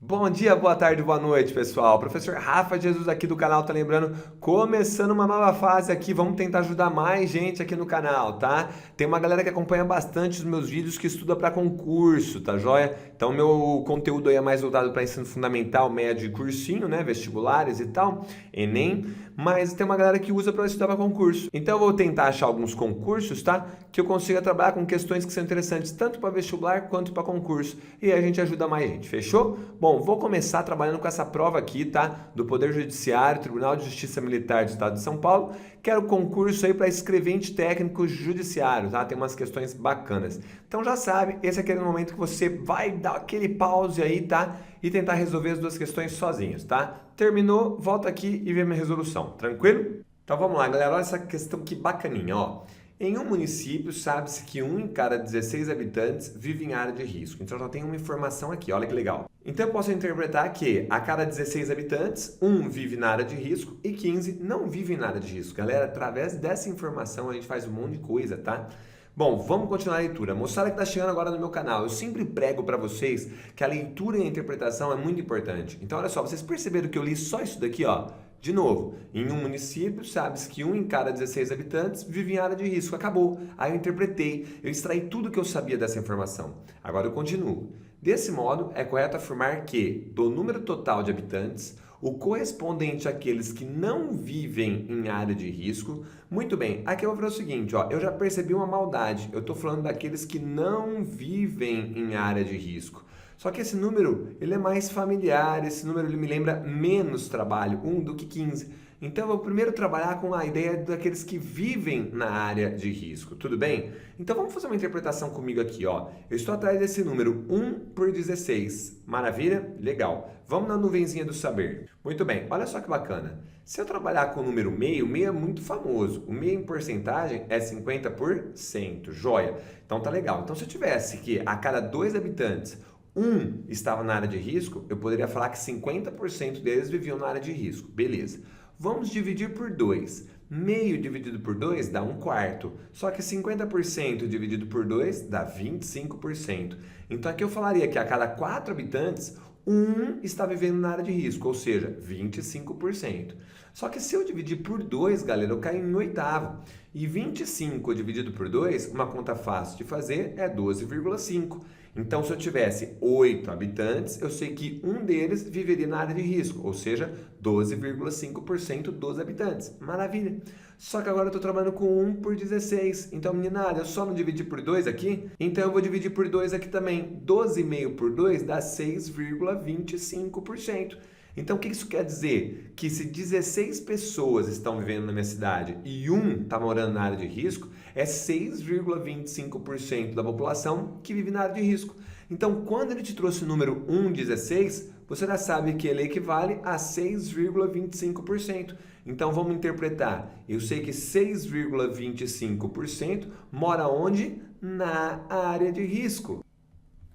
Bom dia, boa tarde, boa noite, pessoal. Professor Rafa Jesus aqui do canal, tá lembrando? Começando uma nova fase aqui, vamos tentar ajudar mais gente aqui no canal, tá? Tem uma galera que acompanha bastante os meus vídeos que estuda para concurso, tá joia? Então meu conteúdo aí é mais voltado para ensino fundamental, médio e cursinho, né, vestibulares e tal, ENEM, mas tem uma galera que usa para estudar para concurso. Então eu vou tentar achar alguns concursos, tá? Que eu consiga trabalhar com questões que são interessantes tanto para vestibular quanto para concurso. E aí a gente ajuda mais gente, fechou? Bom, vou começar trabalhando com essa prova aqui, tá? Do Poder Judiciário, Tribunal de Justiça Militar do Estado de São Paulo. Quero concurso aí para escrevente técnico judiciário, tá? Tem umas questões bacanas. Então já sabe, esse é aquele momento que você vai dar aquele pause aí, tá? E tentar resolver as duas questões sozinhos, tá? Terminou, volta aqui e vê minha resolução, tranquilo? Então vamos lá, galera, olha essa questão que bacaninha, ó. Em um município, sabe-se que um em cada 16 habitantes vive em área de risco. Então já tem uma informação aqui, olha que legal. Então eu posso interpretar que a cada 16 habitantes, um vive na área de risco e 15 não vivem na área de risco. Galera, através dessa informação a gente faz um monte de coisa, tá? Bom, vamos continuar a leitura. Moçada que está chegando agora no meu canal, eu sempre prego para vocês que a leitura e a interpretação é muito importante. Então olha só, vocês perceberam que eu li só isso daqui, ó? De novo, em um município, sabe-se que um em cada 16 habitantes vive em área de risco. Acabou. Aí eu interpretei, eu extraí tudo que eu sabia dessa informação. Agora eu continuo. Desse modo, é correto afirmar que, do número total de habitantes, o correspondente àqueles que não vivem em área de risco. Muito bem, aqui eu vou fazer o seguinte, ó, eu já percebi uma maldade. Eu estou falando daqueles que não vivem em área de risco. Só que esse número, ele é mais familiar, esse número ele me lembra menos trabalho, 1 do que 15. Então eu vou primeiro trabalhar com a ideia daqueles que vivem na área de risco, tudo bem? Então vamos fazer uma interpretação comigo aqui, ó. Eu estou atrás desse número 1 por 16. Maravilha? Legal. Vamos na nuvenzinha do saber. Muito bem, olha só que bacana. Se eu trabalhar com o número meio, o meio é muito famoso. O meio em porcentagem é 50%. Joia. Então tá legal. Então se eu tivesse que a cada 2 habitantes um estava na área de risco, eu poderia falar que 50% deles viviam na área de risco. Beleza. Vamos dividir por 2. Meio dividido por 2 dá 1/4. Só que 50% dividido por 2 dá 25%. Então aqui eu falaria que a cada 4 habitantes, um está vivendo na área de risco, ou seja, 25%. Só que se eu dividir por 2, galera, eu caio em oitavo. E 25 dividido por 2, uma conta fácil de fazer, é 12,5. Então, se eu tivesse 8 habitantes, eu sei que um deles viveria na área de risco, ou seja, 12,5% dos habitantes. Maravilha! Só que agora eu estou trabalhando com 1 por 16. Então, meninada, eu só não dividi por 2 aqui? Então, eu vou dividir por 2 aqui também. 12,5 por 2 dá 6,25%. Então, o que isso quer dizer? Que se 16 pessoas estão vivendo na minha cidade e um está morando na área de risco, é 6,25% da população que vive na área de risco. Então, quando ele te trouxe o número 1,16, você já sabe que ele equivale a 6,25%. Então, vamos interpretar. Eu sei que 6,25% mora onde? Na área de risco.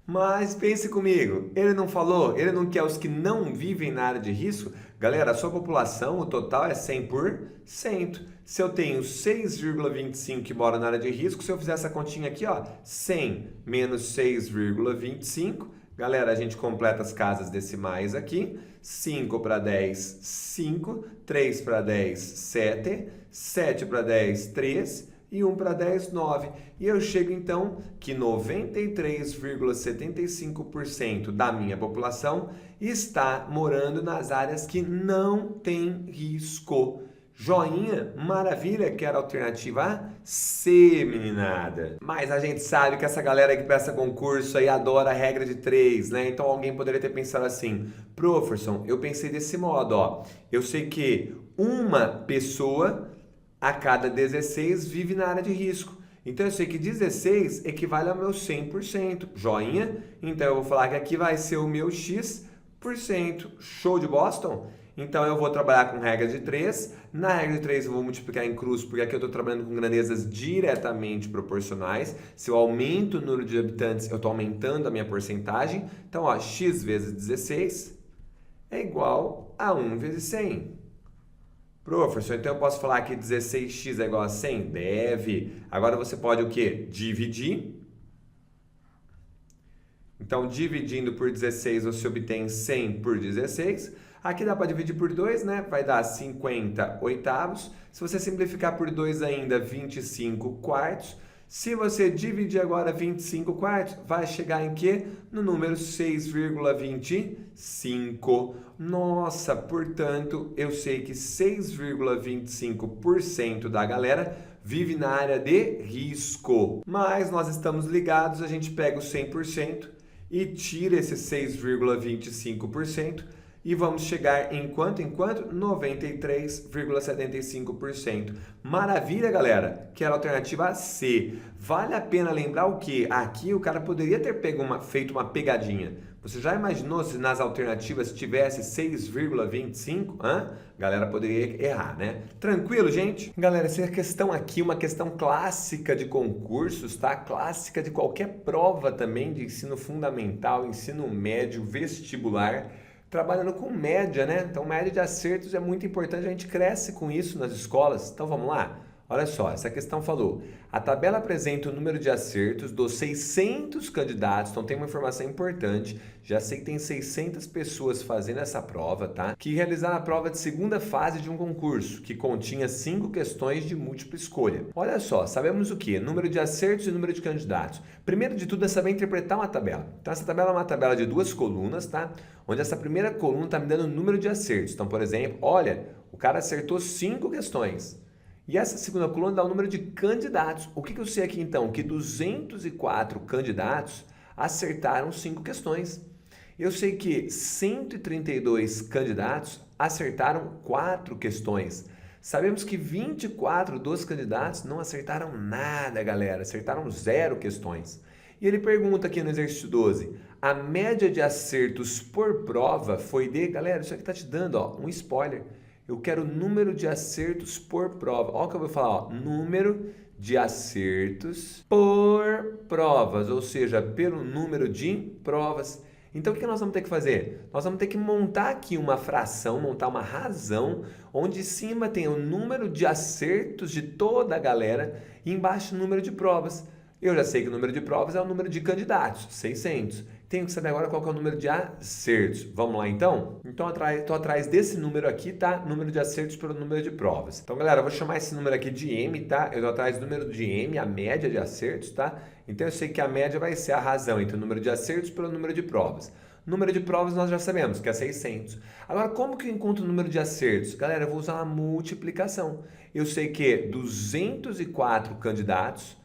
Mas pense comigo, ele não falou, ele não quer os que não vivem na área de risco? Galera, a sua população, o total é 100%. Se eu tenho 6,25 que mora na área de risco, se eu fizer essa continha aqui, ó, 100 menos 6,25, galera, a gente completa as casas decimais aqui. 5 para 10, 5. 3 para 10, 7. 7 para 10, 3. E 1 para 10, 9. E eu chego então que 93,75% da minha população está morando nas áreas que não tem risco. Joinha, maravilha, que era a alternativa A? C, meninada. Mas a gente sabe que essa galera que presta concurso aí adora a regra de 3, né? Então alguém poderia ter pensado assim, Professorson, eu pensei desse modo, ó. Eu sei que uma pessoa a cada 16 vive na área de risco. Então eu sei que 16 equivale ao meu 100%. Joinha? Então eu vou falar que aqui vai ser o meu X%. Show de Boston? Então eu vou trabalhar com regra de 3. Na regra de 3 eu vou multiplicar em cruz, porque aqui eu estou trabalhando com grandezas diretamente proporcionais. Se eu aumento o número de habitantes, eu estou aumentando a minha porcentagem. Então, ó, x vezes 16 é igual a 1 vezes 100. Professor, então eu posso falar que 16x é igual a 100? Deve. Agora você pode o quê? Dividir. Então, dividindo por 16, você obtém 100 por 16. Aqui dá para dividir por 2, né? Vai dar 50 oitavos. Se você simplificar por 2 ainda, 25 quartos. Se você dividir agora 25 quartos, vai chegar em quê? No número 6,25. Nossa, portanto, eu sei que 6,25% da galera vive na área de risco. Mas nós estamos ligados, a gente pega o 100% e tira esse 6,25%. E vamos chegar em quanto? 93,75%. Maravilha, galera! Que era a alternativa C. Vale a pena lembrar o que? Aqui o cara poderia ter feito uma pegadinha. Você já imaginou se nas alternativas tivesse 6,25? Galera, poderia errar, né? Tranquilo, gente? Galera, essa questão aqui é uma questão clássica de concursos, tá? Clássica de qualquer prova também de ensino fundamental, ensino médio, vestibular. Trabalhando com média, né? Então, média de acertos é muito importante, a gente cresce com isso nas escolas. Então, vamos lá? Olha só, essa questão falou, a tabela apresenta o número de acertos dos 600 candidatos, então tem uma informação importante, já sei que tem 600 pessoas fazendo essa prova, tá? Que realizaram a prova de segunda fase de um concurso, que continha 5 questões de múltipla escolha. Olha só, sabemos o que? Número de acertos e número de candidatos. Primeiro de tudo é saber interpretar uma tabela. Então essa tabela é uma tabela de 2 colunas, tá? Onde essa primeira coluna está me dando o número de acertos. Então, por exemplo, olha, o cara acertou 5 questões. E essa segunda coluna dá o número de candidatos. O que eu sei aqui então? Que 204 candidatos acertaram 5 questões. Eu sei que 132 candidatos acertaram 4 questões. Sabemos que 24 dos candidatos não acertaram nada, galera. Acertaram 0 questões. E ele pergunta aqui no exercício 12, a média de acertos por prova foi de... Galera, isso aqui está te dando um spoiler. Eu quero o número de acertos por prova. Olha o que eu vou falar, número de acertos por provas, ou seja, pelo número de provas. Então, o que nós vamos ter que fazer? Nós vamos ter que montar aqui uma fração, montar uma razão, onde em cima tem o número de acertos de toda a galera e embaixo o número de provas. Eu já sei que o número de provas é o número de candidatos, 600. Tenho que saber agora qual que é o número de acertos. Vamos lá, então? Então, estou atrás desse número aqui, tá? Número de acertos pelo número de provas. Então, galera, eu vou chamar esse número aqui de M, tá? Eu estou atrás do número de M, a média de acertos, tá? Então, eu sei que a média vai ser a razão entre o número de acertos pelo número de provas. Número de provas nós já sabemos, que é 600. Agora, como que eu encontro o número de acertos? Galera, eu vou usar uma multiplicação. Eu sei que 204 candidatos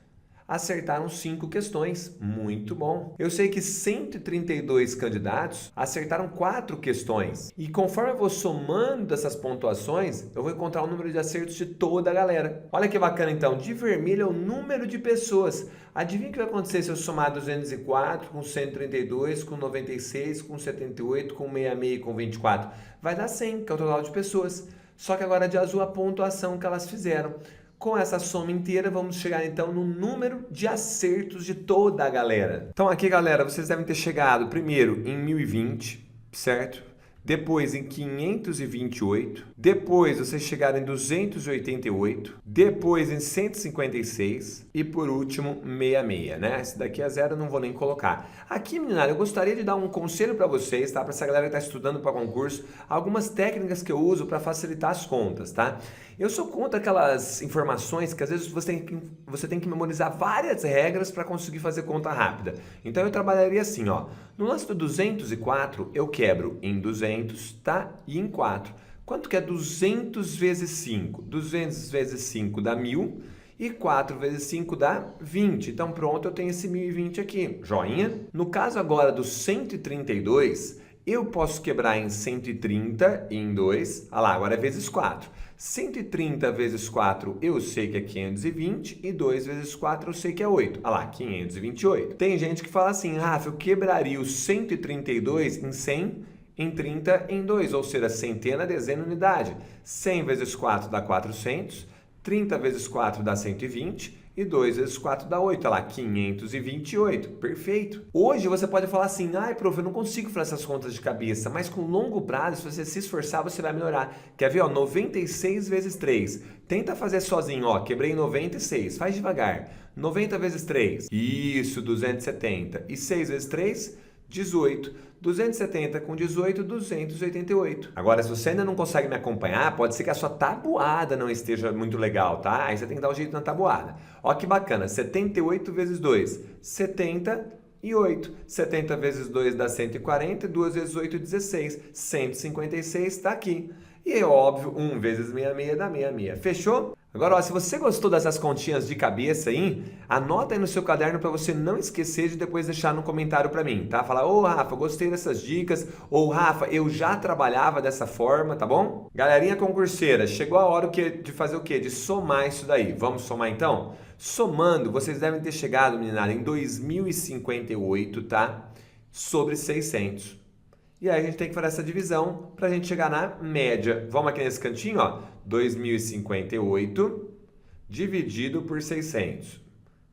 acertaram 5 questões. Muito bom. Eu sei que 132 candidatos acertaram 4 questões. E conforme eu vou somando essas pontuações, eu vou encontrar o número de acertos de toda a galera. Olha que bacana então. De vermelho é o número de pessoas. Adivinha o que vai acontecer se eu somar 204 com 132, com 96, com 78, com 66 e com 24? Vai dar 100, que é o total de pessoas. Só que agora de azul a pontuação que elas fizeram. Com essa soma inteira, vamos chegar então no número de acertos de toda a galera. Então aqui, galera, vocês devem ter chegado primeiro em 1020, certo? Depois em 528, depois vocês chegaram em 288, depois em 156 e por último 66, né? Esse daqui é 0, não vou nem colocar. Aqui, meninada, eu gostaria de dar um conselho para vocês, tá? Para essa galera que está estudando para concurso, algumas técnicas que eu uso para facilitar as contas, tá? Eu sou contra aquelas informações que às vezes você tem que memorizar várias regras para conseguir fazer conta rápida. Então eu trabalharia assim, ó. No lance do 204, eu quebro em 200, tá? E em 4. Quanto que é 200 vezes 5? 200 vezes 5 dá 1.000 e 4 vezes 5 dá 20. Então pronto, eu tenho esse 1020 aqui. Joinha? No caso agora do 132, eu posso quebrar em 130 e em 2. Olha lá, agora é vezes 4. 130 vezes 4 eu sei que é 520 e 2 vezes 4 eu sei que é 8. Olha lá, 528. Tem gente que fala assim, Rafa, eu quebraria o 132 em 100, em 30, em 2, ou seja, centena, dezena, unidade. 100 vezes 4 dá 400, 30 vezes 4 dá 120 e 2 vezes 4 dá 8, olha lá, 528, perfeito. Hoje você pode falar assim, ai, prof, eu não consigo fazer essas contas de cabeça, mas com longo prazo, se você se esforçar, você vai melhorar. Quer ver, ó, 96 vezes 3, tenta fazer sozinho, ó, quebrei 96, faz devagar. 90 vezes 3, isso, 270, e 6 vezes 3, 18. 270 com 18, 288. Agora, se você ainda não consegue me acompanhar, pode ser que a sua tabuada não esteja muito legal, tá? Aí você tem que dar um jeito na tabuada. Ó que bacana, 78 vezes 2, 78. 70 vezes 2 dá 140, 2 vezes 8, 16. 156 está aqui. E é óbvio, 1 vezes 66 dá 66. Fechou? Agora, ó, se você gostou dessas continhas de cabeça aí, anota aí no seu caderno para você não esquecer de depois deixar no comentário para mim, tá? Fala, ô Rafa, gostei dessas dicas, ou Rafa, eu já trabalhava dessa forma, tá bom? Galerinha concurseira, chegou a hora de fazer o quê? De somar isso daí. Vamos somar então? Somando, vocês devem ter chegado, meninada, em 2058, tá? Sobre 600. E aí a gente tem que fazer essa divisão para a gente chegar na média. Vamos aqui nesse cantinho, ó. 2058 dividido por 600.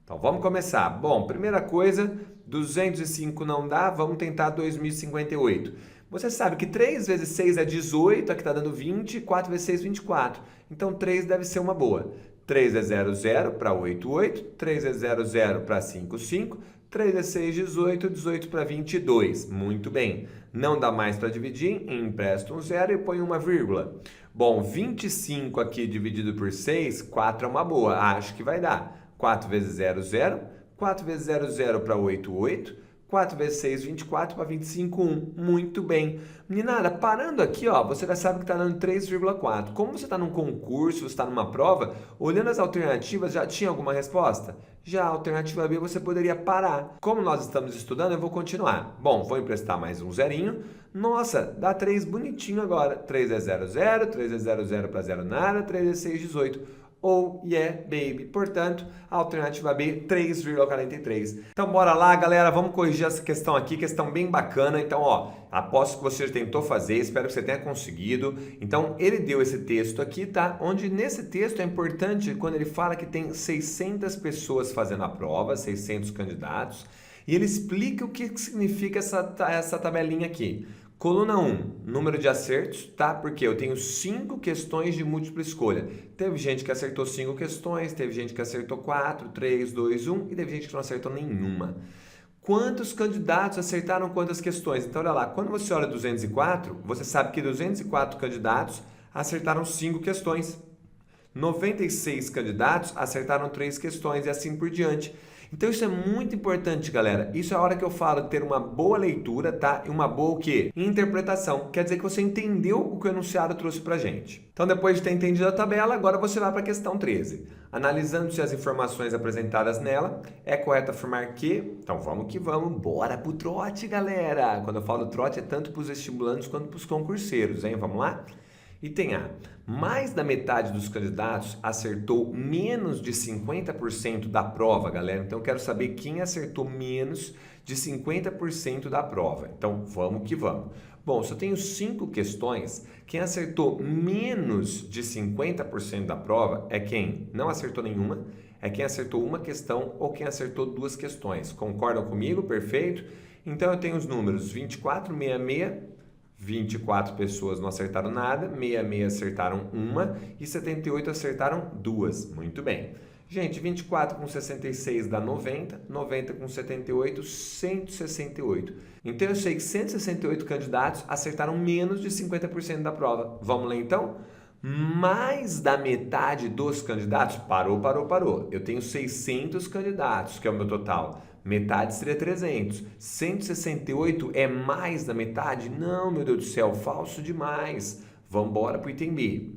Então vamos começar. Bom, primeira coisa, 205 não dá, vamos tentar 2058. Você sabe que 3 vezes 6 é 18, aqui está dando 20, 4 vezes 6, 24. Então 3 deve ser uma boa. 3 é 0, 0 para 8, 8. 3 é 0, 0 para 5, 5. 3 é 6, 18, 18 para 22. Muito bem. Não dá mais para dividir, empresta um zero e põe uma vírgula. Bom, 25 aqui dividido por 6, 4 é uma boa. Acho que vai dar. 4 vezes 0, 0. 4 vezes 0, 0 para 8, 8. 4 vezes 6, 24 para 25, 1. Muito bem. Meninada, parando aqui, ó, você já sabe que está dando 3,4. Como você está num concurso, você está numa prova, olhando as alternativas, já tinha alguma resposta? Já a alternativa B você poderia parar. Como nós estamos estudando, eu vou continuar. Bom, vou emprestar mais um zerinho. Nossa, dá 3 bonitinho agora. 3 é 0, 0. 3 é 0, 0 para 0 nada. 3 é 6, 18. Oh yeah, baby. Portanto, a alternativa B, 3,43. Então, bora lá, galera. Vamos corrigir essa questão aqui, questão bem bacana. Então, ó, aposto que você tentou fazer, espero que você tenha conseguido. Então, ele deu esse texto aqui, tá? Onde nesse texto é importante quando ele fala que tem 600 pessoas fazendo a prova, 600 candidatos, e ele explica o que significa essa tabelinha aqui. Coluna 1, número de acertos, tá? Porque eu tenho 5 questões de múltipla escolha. Teve gente que acertou 5 questões, teve gente que acertou 4, 3, 2, 1 e teve gente que não acertou nenhuma. Quantos candidatos acertaram quantas questões? Então, olha lá, quando você olha 204, você sabe que 204 candidatos acertaram 5 questões. 96 candidatos acertaram 3 questões e assim por diante. Então isso é muito importante, galera. Isso é a hora que eu falo de ter uma boa leitura, tá? E uma boa o quê? Interpretação. Quer dizer que você entendeu o que o enunciado trouxe pra gente. Então depois de ter entendido a tabela, agora você vai para a questão 13. Analisando se as informações apresentadas nela, é correto afirmar que... Então vamos que vamos, bora pro trote, galera! Quando eu falo trote é tanto para os vestibulandos quanto para os concurseiros, hein? Vamos lá? Item A. Mais da metade dos candidatos acertou menos de 50% da prova, galera. Então, eu quero saber quem acertou menos de 50% da prova. Então, vamos que vamos. Bom, se eu tenho 5 questões, quem acertou menos de 50% da prova é quem não acertou nenhuma, é quem acertou uma questão ou quem acertou 2 questões. Concordam comigo? Perfeito? Então, eu tenho os números 24, 66... 24 pessoas não acertaram nada, 66 acertaram uma e 78 acertaram 2. Muito bem. Gente, 24 com 66 dá 90, 90 com 78, 168. Então eu sei que 168 candidatos acertaram menos de 50% da prova. Vamos ler então? Mais da metade dos candidatos, parou. Eu tenho 600 candidatos, que é o meu total. Metade seria 300. 168 é mais da metade? Não, meu Deus do céu, falso demais. Vamos embora para o item B.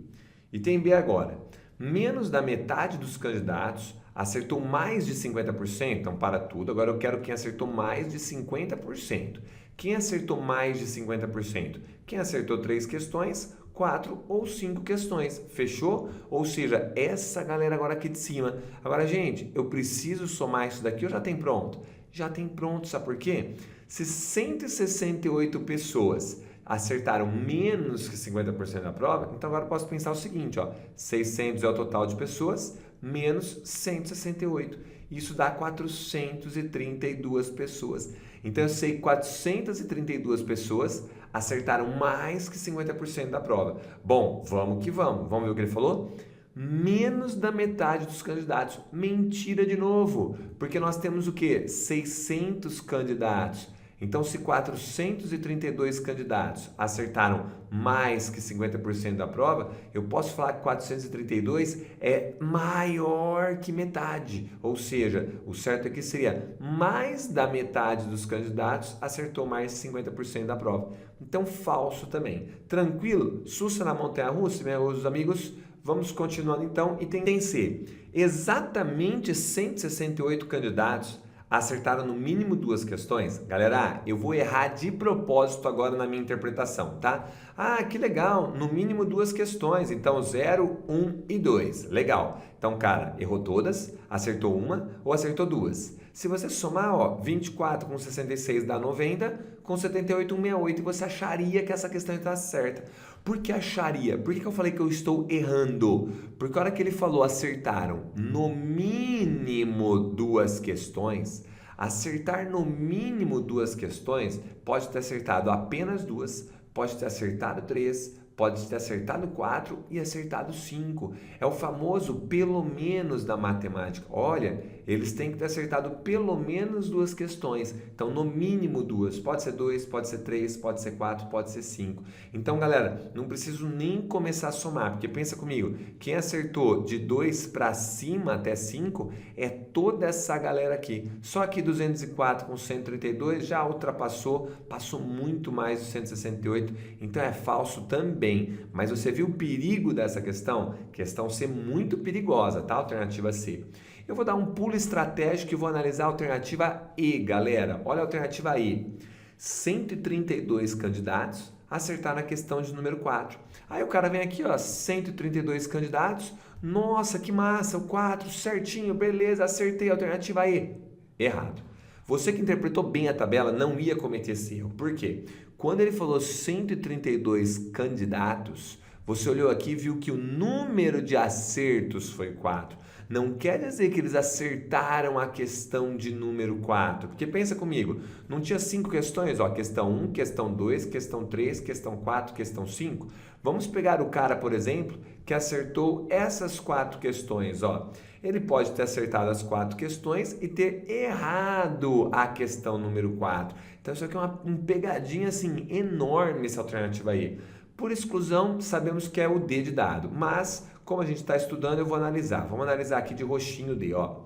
Item B agora. Menos da metade dos candidatos acertou mais de 50%. Então, para tudo. Agora eu quero quem acertou mais de 50%. Quem acertou mais de 50%? Quem acertou 3 questões, 4 ou 5 questões. Fechou? Ou seja, essa galera agora aqui de cima. Agora, gente, eu preciso somar isso daqui ou já tem pronto? Já tem pronto, sabe por quê? Se 168 pessoas acertaram menos que 50% da prova, então agora eu posso pensar o seguinte, ó, 600 é o total de pessoas, menos 168. Isso dá 432 pessoas. Então eu sei que 432 pessoas acertaram mais que 50% da prova. Bom, vamos que vamos. Vamos ver o que ele falou? Menos da metade dos candidatos. Mentira de novo, porque nós temos o quê? 600 candidatos. Então, se 432 candidatos acertaram mais que 50% da prova, eu posso falar que 432 é maior que metade. Ou seja, o certo aqui seria mais da metade dos candidatos acertou mais de 50% da prova. Então, falso também. Tranquilo? Sussa na montanha-russa, meus amigos? Vamos continuando então. Item C. Exatamente 168 candidatos acertaram no mínimo 2 questões. Galera, eu vou errar de propósito agora na minha interpretação, tá? Ah, que legal, no mínimo 2 questões, então 0, 1 e 2. Legal. Então, cara, errou todas, acertou uma ou acertou duas. Se você somar, ó, 24 com 66 dá 90, com 78, 168, e você acharia que essa questão está certa. Por que acharia? Por que eu falei que eu estou errando? Porque a hora que ele falou acertaram no mínimo 2 questões, acertar no mínimo 2 questões pode ter acertado apenas 2, pode ter acertado 3, pode ter acertado 4 e acertado 5. É o famoso pelo menos da matemática. Olha, eles têm que ter acertado pelo menos 2 questões. Então, no mínimo 2. Pode ser 2, pode ser 3, pode ser 4, pode ser 5. Então, galera, não preciso nem começar a somar, porque pensa comigo, quem acertou de 2 para cima até 5 é toda essa galera aqui. Só que 204 com 132 já ultrapassou, passou muito mais do 168, então é falso também. Mas você viu o perigo dessa questão? Questão C muito perigosa, tá? Alternativa C. Eu vou dar um pulo estratégico e vou analisar a alternativa E, galera. Olha a alternativa E. 132 candidatos acertaram a questão de número 4. Aí o cara vem aqui, ó, 132 candidatos. Nossa, que massa, o 4, certinho, beleza, acertei a alternativa E. Errado. Você que interpretou bem a tabela não ia cometer esse erro. Por quê? Quando ele falou 132 candidatos, você olhou aqui e viu que o número de acertos foi 4. Não quer dizer que eles acertaram a questão de número 4. Porque pensa comigo, não tinha 5 questões? Ó, questão 1, questão 2, questão 3, questão 4, questão 5. Vamos pegar o cara, por exemplo, que acertou essas 4 questões. Ó. Ele pode ter acertado as 4 questões e ter errado a questão número 4. Então isso aqui é uma pegadinha assim, enorme essa alternativa aí. Por exclusão, sabemos que é o D de dado, mas como a gente está estudando, eu vou analisar. Vamos analisar aqui de roxinho D. Ó.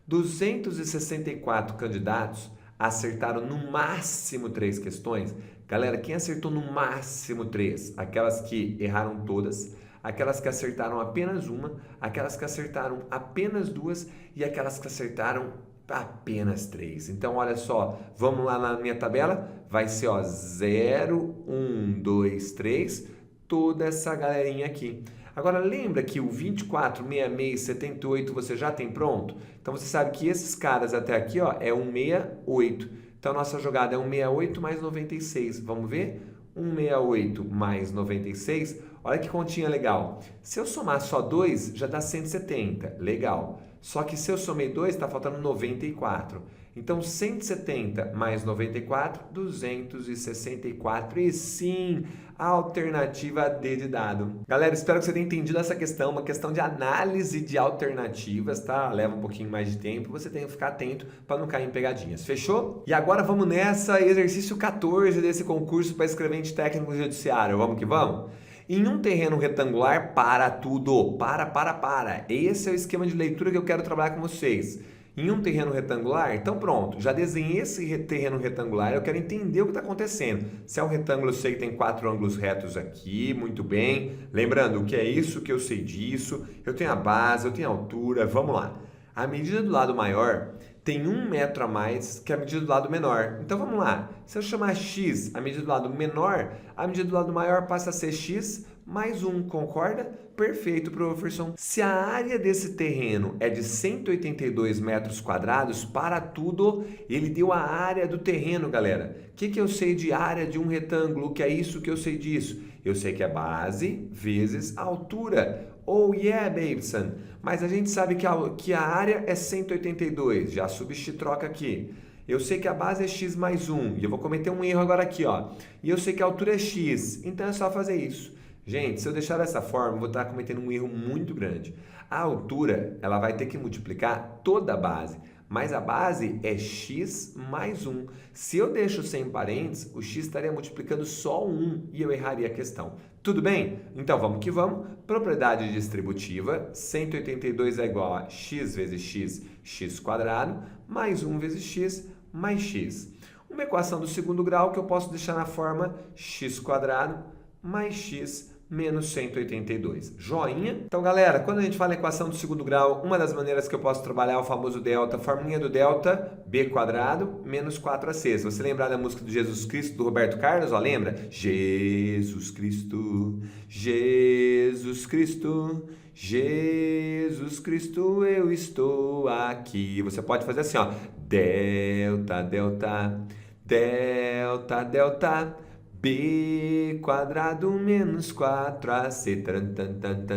264 candidatos acertaram no máximo 3 questões. Galera, quem acertou no máximo 3? Aquelas que erraram todas, aquelas que acertaram apenas uma, aquelas que acertaram apenas 2 e aquelas que acertaram apenas 3. Então, olha só, vamos lá na minha tabela, vai ser ó, 0, 1, 2, 3, toda essa galerinha aqui. Agora, lembra que o 24, 66, 78 você já tem pronto? Então, você sabe que esses caras até aqui ó, é 168. Então, nossa jogada é 168 mais 96. Vamos ver? 168 mais 96. Olha que continha legal. Se eu somar só 2, já dá 170. Legal. Só que se eu somei 2, está faltando 94. Então, 170 mais 94, 264. E sim, a alternativa D de dado. Galera, espero que você tenha entendido essa questão. Uma questão de análise de alternativas, tá? Leva um pouquinho mais de tempo. Você tem que ficar atento para não cair em pegadinhas. Fechou? E agora vamos nessa. Exercício 14 desse concurso para escrevente técnico judiciário. Vamos que vamos? Em um terreno retangular, para tudo. Para. Esse é o esquema de leitura que eu quero trabalhar com vocês. Em um terreno retangular, então pronto, já desenhei esse terreno retangular, eu quero entender o que está acontecendo. Se é um retângulo, eu sei que tem 4 ângulos retos aqui, muito bem. Lembrando, o que é isso, que eu sei disso, eu tenho a base, eu tenho a altura, vamos lá. A medida do lado maior tem 1 metro a mais que a medida do lado menor. Então vamos lá, se eu chamar x a medida do lado menor, a medida do lado maior passa a ser x mais 1, concorda? Perfeito, professor. Se a área desse terreno é de 182 metros quadrados, para tudo, ele deu a área do terreno, galera. O que eu sei de área de um retângulo? O que é isso que eu sei disso? Eu sei que é base vezes a altura. Oh yeah, Davidson. Mas a gente sabe que a área é 182, já troca aqui. Eu sei que a base é x mais 1, e eu vou cometer um erro agora aqui, ó. E eu sei que a altura é x, então é só fazer isso. Gente, se eu deixar dessa forma, eu vou estar cometendo um erro muito grande. A altura, ela vai ter que multiplicar toda a base. mas a base é x mais 1. Se eu deixo sem parênteses, o x estaria multiplicando só 1 e eu erraria a questão. Tudo bem? Então vamos que vamos. Propriedade distributiva, 182 é igual a x vezes x, x quadrado, mais 1 vezes x, mais x. Uma equação do segundo grau que eu posso deixar na forma x quadrado mais x menos 182. Joinha? Então, galera, quando a gente fala em equação do segundo grau, uma das maneiras que eu posso trabalhar é o famoso delta, formulinha do delta, b quadrado menos 4ac. Se você lembrar da música do Jesus Cristo, do Roberto Carlos, ó, lembra? Jesus Cristo, Jesus Cristo, Jesus Cristo, eu estou aqui. Você pode fazer assim, ó, delta, delta, delta, delta, b quadrado menos 4ac, delta, delta,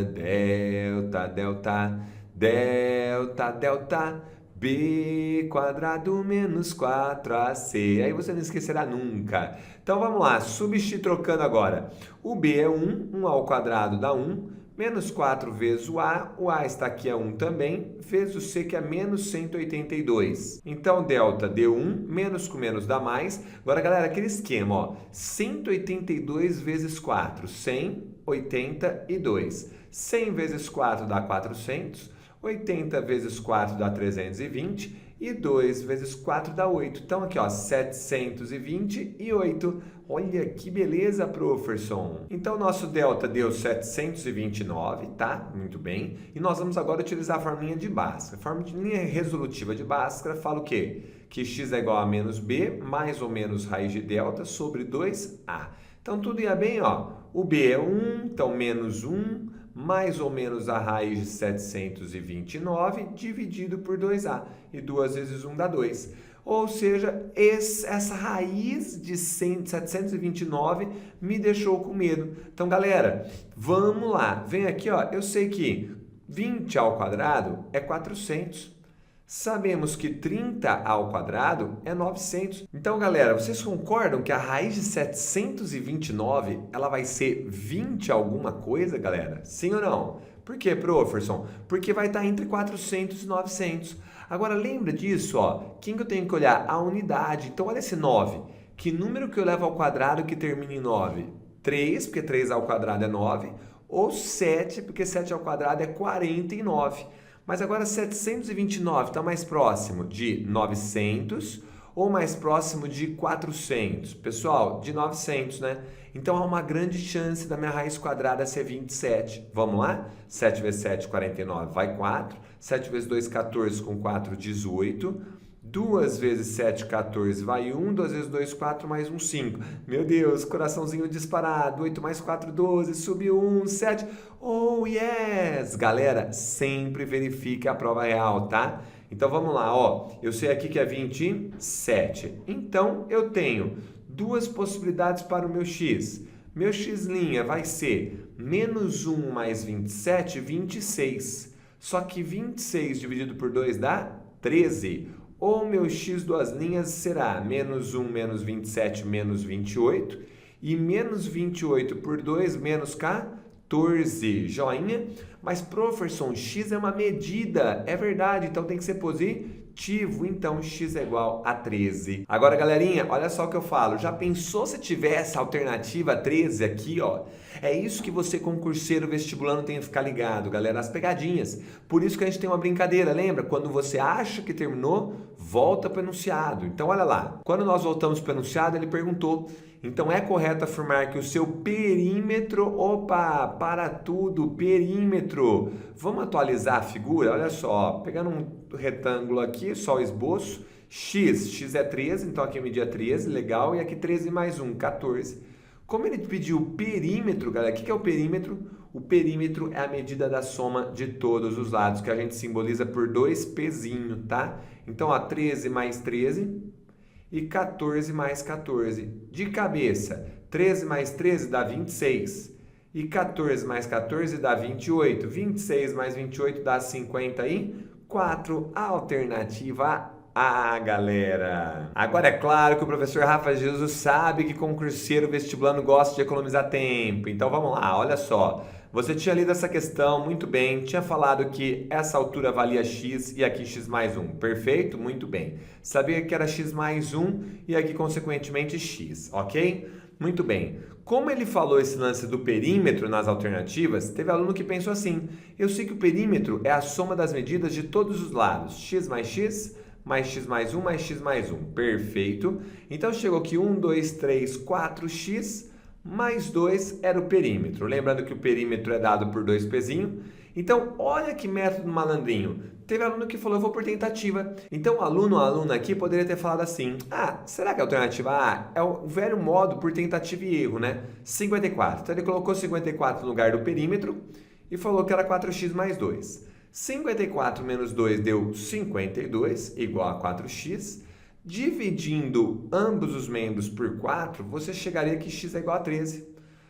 delta, delta, b quadrado menos 4ac. Aí você não esquecerá nunca. Então vamos lá, substituir trocando agora. O b é 1, 1 ao quadrado dá 1, menos 4 vezes o A está aqui é 1 também, vezes o C que é menos 182. Então, delta deu 1, menos com menos dá mais. Agora, galera, aquele esquema, ó, 182 vezes 4, 182. 100 vezes 4 dá 400, 80 vezes 4 dá 320 e 2 vezes 4 dá 8. Então, aqui, ó, 728. Olha que beleza, professorson. Então, nosso delta deu 729, tá? Muito bem. E nós vamos agora utilizar a formulinha de Bhaskara. A formulinha resolutiva de Bhaskara fala o quê? Que x é igual a menos b, mais ou menos raiz de delta, sobre 2a. Então, tudo ia bem, ó. O b é 1, então menos 1, mais ou menos a raiz de 729, dividido por 2a. E 2 vezes 1 dá 2. Ou seja, essa raiz de 729 me deixou com medo. Então, galera, vamos lá. Vem aqui, ó. Eu sei que 20 ao quadrado é 400. Sabemos que 30 ao quadrado é 900. Então, galera, vocês concordam que a raiz de 729 ela vai ser 20 alguma coisa, galera? Sim ou não? Por quê, professor? Porque vai estar entre 400 e 900. Agora, lembra disso, ó. Quem que eu tenho que olhar? A unidade. Então, olha esse 9. Que número que eu levo ao quadrado que termina em 9? 3, porque 3 ao quadrado é 9. Ou 7, porque 7 ao quadrado é 49. Mas agora 729 está mais próximo de 900 ou mais próximo de 400? Pessoal, de 900, né? Então há uma grande chance da minha raiz quadrada ser 27. Vamos lá? 7 vezes 7, 49, vai 4. 7 vezes 2, 14, com 4, 18. 2 vezes 7, 14, vai 1. 2 vezes 2, 4, mais 1, 5. Meu Deus, coraçãozinho disparado. 8 mais 4, 12. Subiu 1, 7. Oh, yes! Galera, sempre verifique a prova real, tá? Então, vamos lá, ó. Eu sei aqui que é 27. Então, eu tenho duas possibilidades para o meu x. Meu x' vai ser menos 1 mais 27, 26. Só que 26 dividido por 2 dá 13. Ou meu x duas linhas será menos 1 menos 27 menos 28. E menos 28 por 2 menos 14. Joinha? Mas, professor, x é uma medida. É verdade, então tem que ser positivo. Então, x é igual a 13. Agora, galerinha, olha só o que eu falo. Já pensou se tivesse a alternativa 13 aqui, ó? É isso que você, concurseiro vestibulando, tem que ficar ligado, galera. As pegadinhas. Por isso que a gente tem uma brincadeira, lembra? Quando você acha que terminou, volta para o enunciado. Então, olha lá. Quando nós voltamos para o enunciado, ele perguntou... Então, é correto afirmar que o seu perímetro... Opa, para tudo, perímetro. Vamos atualizar a figura? Olha só, pegando um retângulo aqui, só o esboço. X é 13, então aqui eu medi a 13, legal. E aqui 13 mais 1, 14. Como ele pediu o perímetro, galera, o que é o perímetro? O perímetro é a medida da soma de todos os lados, que a gente simboliza por 2Pzinho, tá? Então, ó, 13 mais 13... e 14 mais 14. De cabeça, 13 mais 13 dá 26. E 14 mais 14 dá 28. 26 mais 28 dá 54. Alternativa A, galera. Agora é claro que o professor Rafa Jesus sabe que concurseiro vestibulando gosta de economizar tempo. Então vamos lá, olha só. Você tinha lido essa questão muito bem, tinha falado que essa altura valia x e aqui x mais 1. Perfeito? Muito bem. Sabia que era x mais 1 e aqui, consequentemente, x, ok? Muito bem. Como ele falou esse lance do perímetro nas alternativas, teve aluno que pensou assim: eu sei que o perímetro é a soma das medidas de todos os lados, x mais x mais 1 mais x mais 1. Perfeito. Então chegou que 1, 2, 3, 4x mais 2 era o perímetro. Lembrando que o perímetro é dado por 2pzinho. Então, olha que método malandrinho. Teve aluno que falou, eu vou por tentativa. Então, o aluno ou a aluna aqui poderia ter falado assim, será que a alternativa A é o velho modo por tentativa e erro, né? 54. Então, ele colocou 54 no lugar do perímetro e falou que era 4x mais 2. 54 menos 2 deu 52, igual a 4x. Dividindo ambos os membros por 4, você chegaria que x é igual a 13.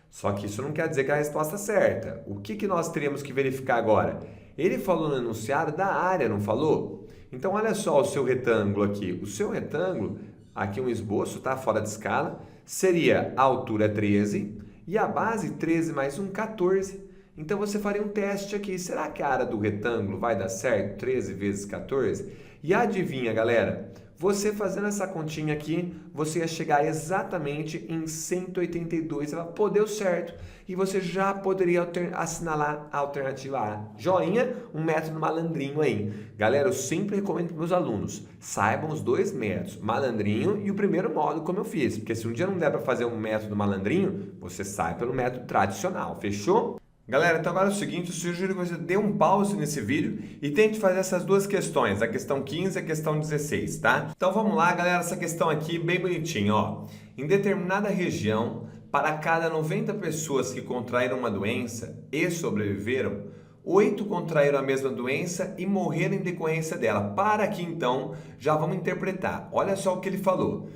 Só que isso não quer dizer que é a resposta certa. O que nós teríamos que verificar agora? Ele falou no enunciado da área, não falou? Então, olha só o seu retângulo aqui. O seu retângulo, aqui um esboço, tá? Fora de escala, seria a altura 13 e a base 13 mais 1, 14. Então, você faria um teste aqui. Será que a área do retângulo vai dar certo? 13 vezes 14? E adivinha, galera? Você fazendo essa continha aqui, você ia chegar exatamente em 182. Ela, pô, deu certo. E você já poderia assinalar a alternativa A. Joinha, um método malandrinho aí. Galera, eu sempre recomendo para meus alunos, saibam os dois métodos, malandrinho e o primeiro modo, como eu fiz. Porque se um dia não der para fazer um método malandrinho, você sai pelo método tradicional. Fechou? Galera, então agora é o seguinte, eu sugiro que você dê um pause nesse vídeo e tente fazer essas duas questões, a questão 15 e a questão 16, tá? Então vamos lá, galera, essa questão aqui bem bonitinha, ó. Em determinada região, para cada 90 pessoas que contraíram uma doença e sobreviveram, 8 contraíram a mesma doença e morreram em decorrência dela. Para aqui então, já vamos interpretar. Olha só o que ele falou.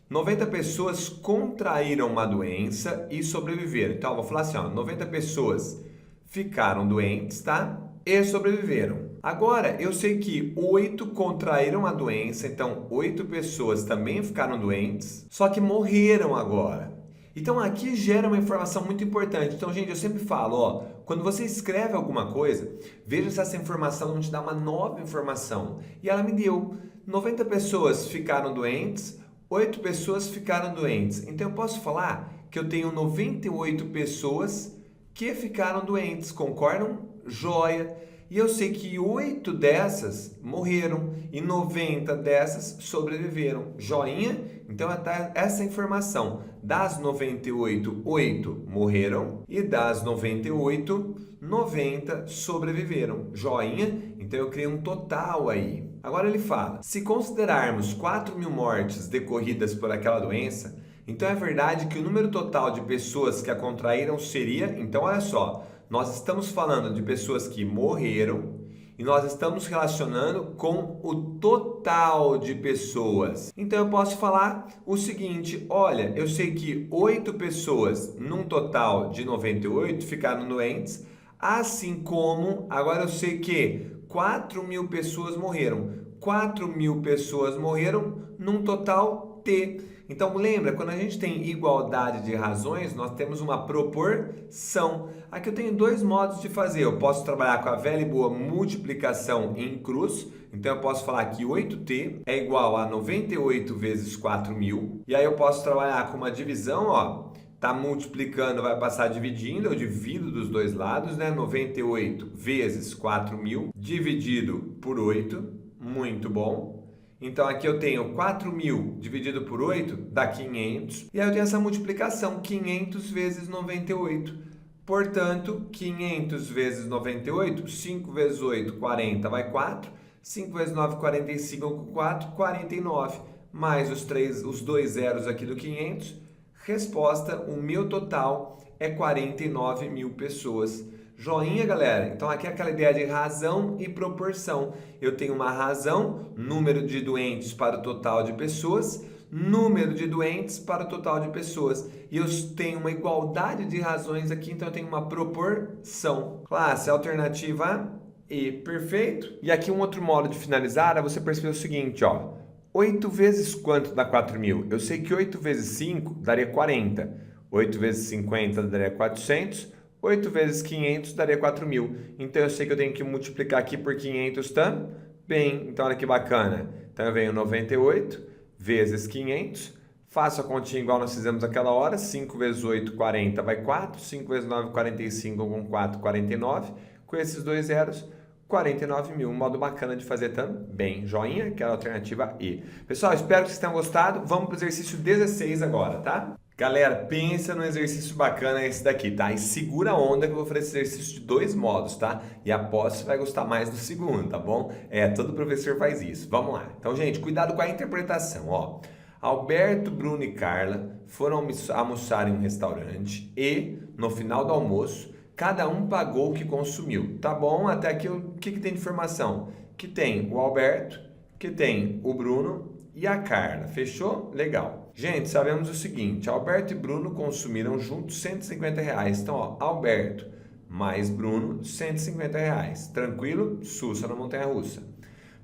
90 pessoas contraíram uma doença e sobreviveram. Então, eu vou falar assim, ó, 90 pessoas ficaram doentes, tá? E sobreviveram. Agora, eu sei que 8 contraíram a doença, então 8 pessoas também ficaram doentes, só que morreram agora. Então, aqui gera uma informação muito importante. Então, gente, eu sempre falo, ó, quando você escreve alguma coisa, veja se essa informação não te dá uma nova informação. E ela me deu. 90 pessoas ficaram doentes, 8 pessoas ficaram doentes. Então, eu posso falar que eu tenho 98 pessoas que ficaram doentes. Concordam? Joia! E eu sei que 8 dessas morreram e 90 dessas sobreviveram. Joinha? Então, essa informação. Das 98, 8 morreram e das 98, 90 sobreviveram. Joinha? Então, eu criei um total aí. Agora ele fala, se considerarmos 4.000 mortes decorridas por aquela doença, então é verdade que o número total de pessoas que a contraíram seria, então olha só, nós estamos falando de pessoas que morreram e nós estamos relacionando com o total de pessoas. Então eu posso falar o seguinte, olha, eu sei que 8 pessoas num total de 98 ficaram doentes, assim como, agora eu sei que 4.000 pessoas morreram. 4.000 pessoas morreram num total T. Então, lembra, quando a gente tem igualdade de razões, nós temos uma proporção. Aqui eu tenho dois modos de fazer. Eu posso trabalhar com a velha e boa multiplicação em cruz. Então, eu posso falar que 8T é igual a 98 vezes 4.000. E aí eu posso trabalhar com uma divisão, ó. Tá multiplicando, vai passar dividindo, eu divido dos dois lados, né? 98 vezes 4.000 dividido por 8, muito bom. Então aqui eu tenho 4.000 dividido por 8, dá 500. E aí eu tenho essa multiplicação, 500 vezes 98. Portanto, 500 vezes 98, 5 vezes 8, 40, vai 4. 5 vezes 9, 45, 4, 49. Mais os dois zeros aqui do 500. Resposta, o meu total é 49.000 pessoas. Joinha, galera? Então, aqui é aquela ideia de razão e proporção. Eu tenho uma razão, número de doentes para o total de pessoas, número de doentes para o total de pessoas. E eu tenho uma igualdade de razões aqui, então eu tenho uma proporção. Classe alternativa A e perfeito. E aqui um outro modo de finalizar é você perceber o seguinte, ó. 8 vezes quanto dá 4.000? Eu sei que 8 vezes 5 daria 40. 8 vezes 50 daria 400. 8 vezes 500 daria 4.000. Então eu sei que eu tenho que multiplicar aqui por 500 também. Então olha que bacana. Então eu venho 98 vezes 500. Faço a continha igual nós fizemos aquela hora. 5 vezes 8, 40, vai 4. 5 vezes 9, 45, com 4, 49. Com esses dois zeros, 49.000. Um modo bacana de fazer também. Joinha, que é a alternativa E. Pessoal, espero que vocês tenham gostado. Vamos para o exercício 16 agora, tá? Galera, pensa num exercício bacana esse daqui, tá? E segura a onda que eu vou fazer esse exercício de dois modos, tá? E aposto que você vai gostar mais do segundo, tá bom? Todo professor faz isso. Vamos lá. Então, gente, cuidado com a interpretação, ó. Alberto, Bruno e Carla foram almoçar em um restaurante e, no final do almoço, cada um pagou o que consumiu. Tá bom? Até aqui, o que tem de informação? Que tem o Alberto, que tem o Bruno e a Carla. Fechou? Legal. Gente, sabemos o seguinte, Alberto e Bruno consumiram juntos R$150. Então, ó, Alberto mais Bruno, R$150. Tranquilo? Sussa na montanha-russa.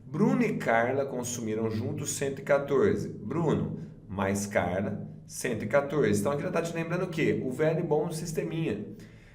Bruno e Carla consumiram juntos 114. Bruno mais Carla, 114. Então, aqui já está te lembrando o quê? O velho e bom sisteminha.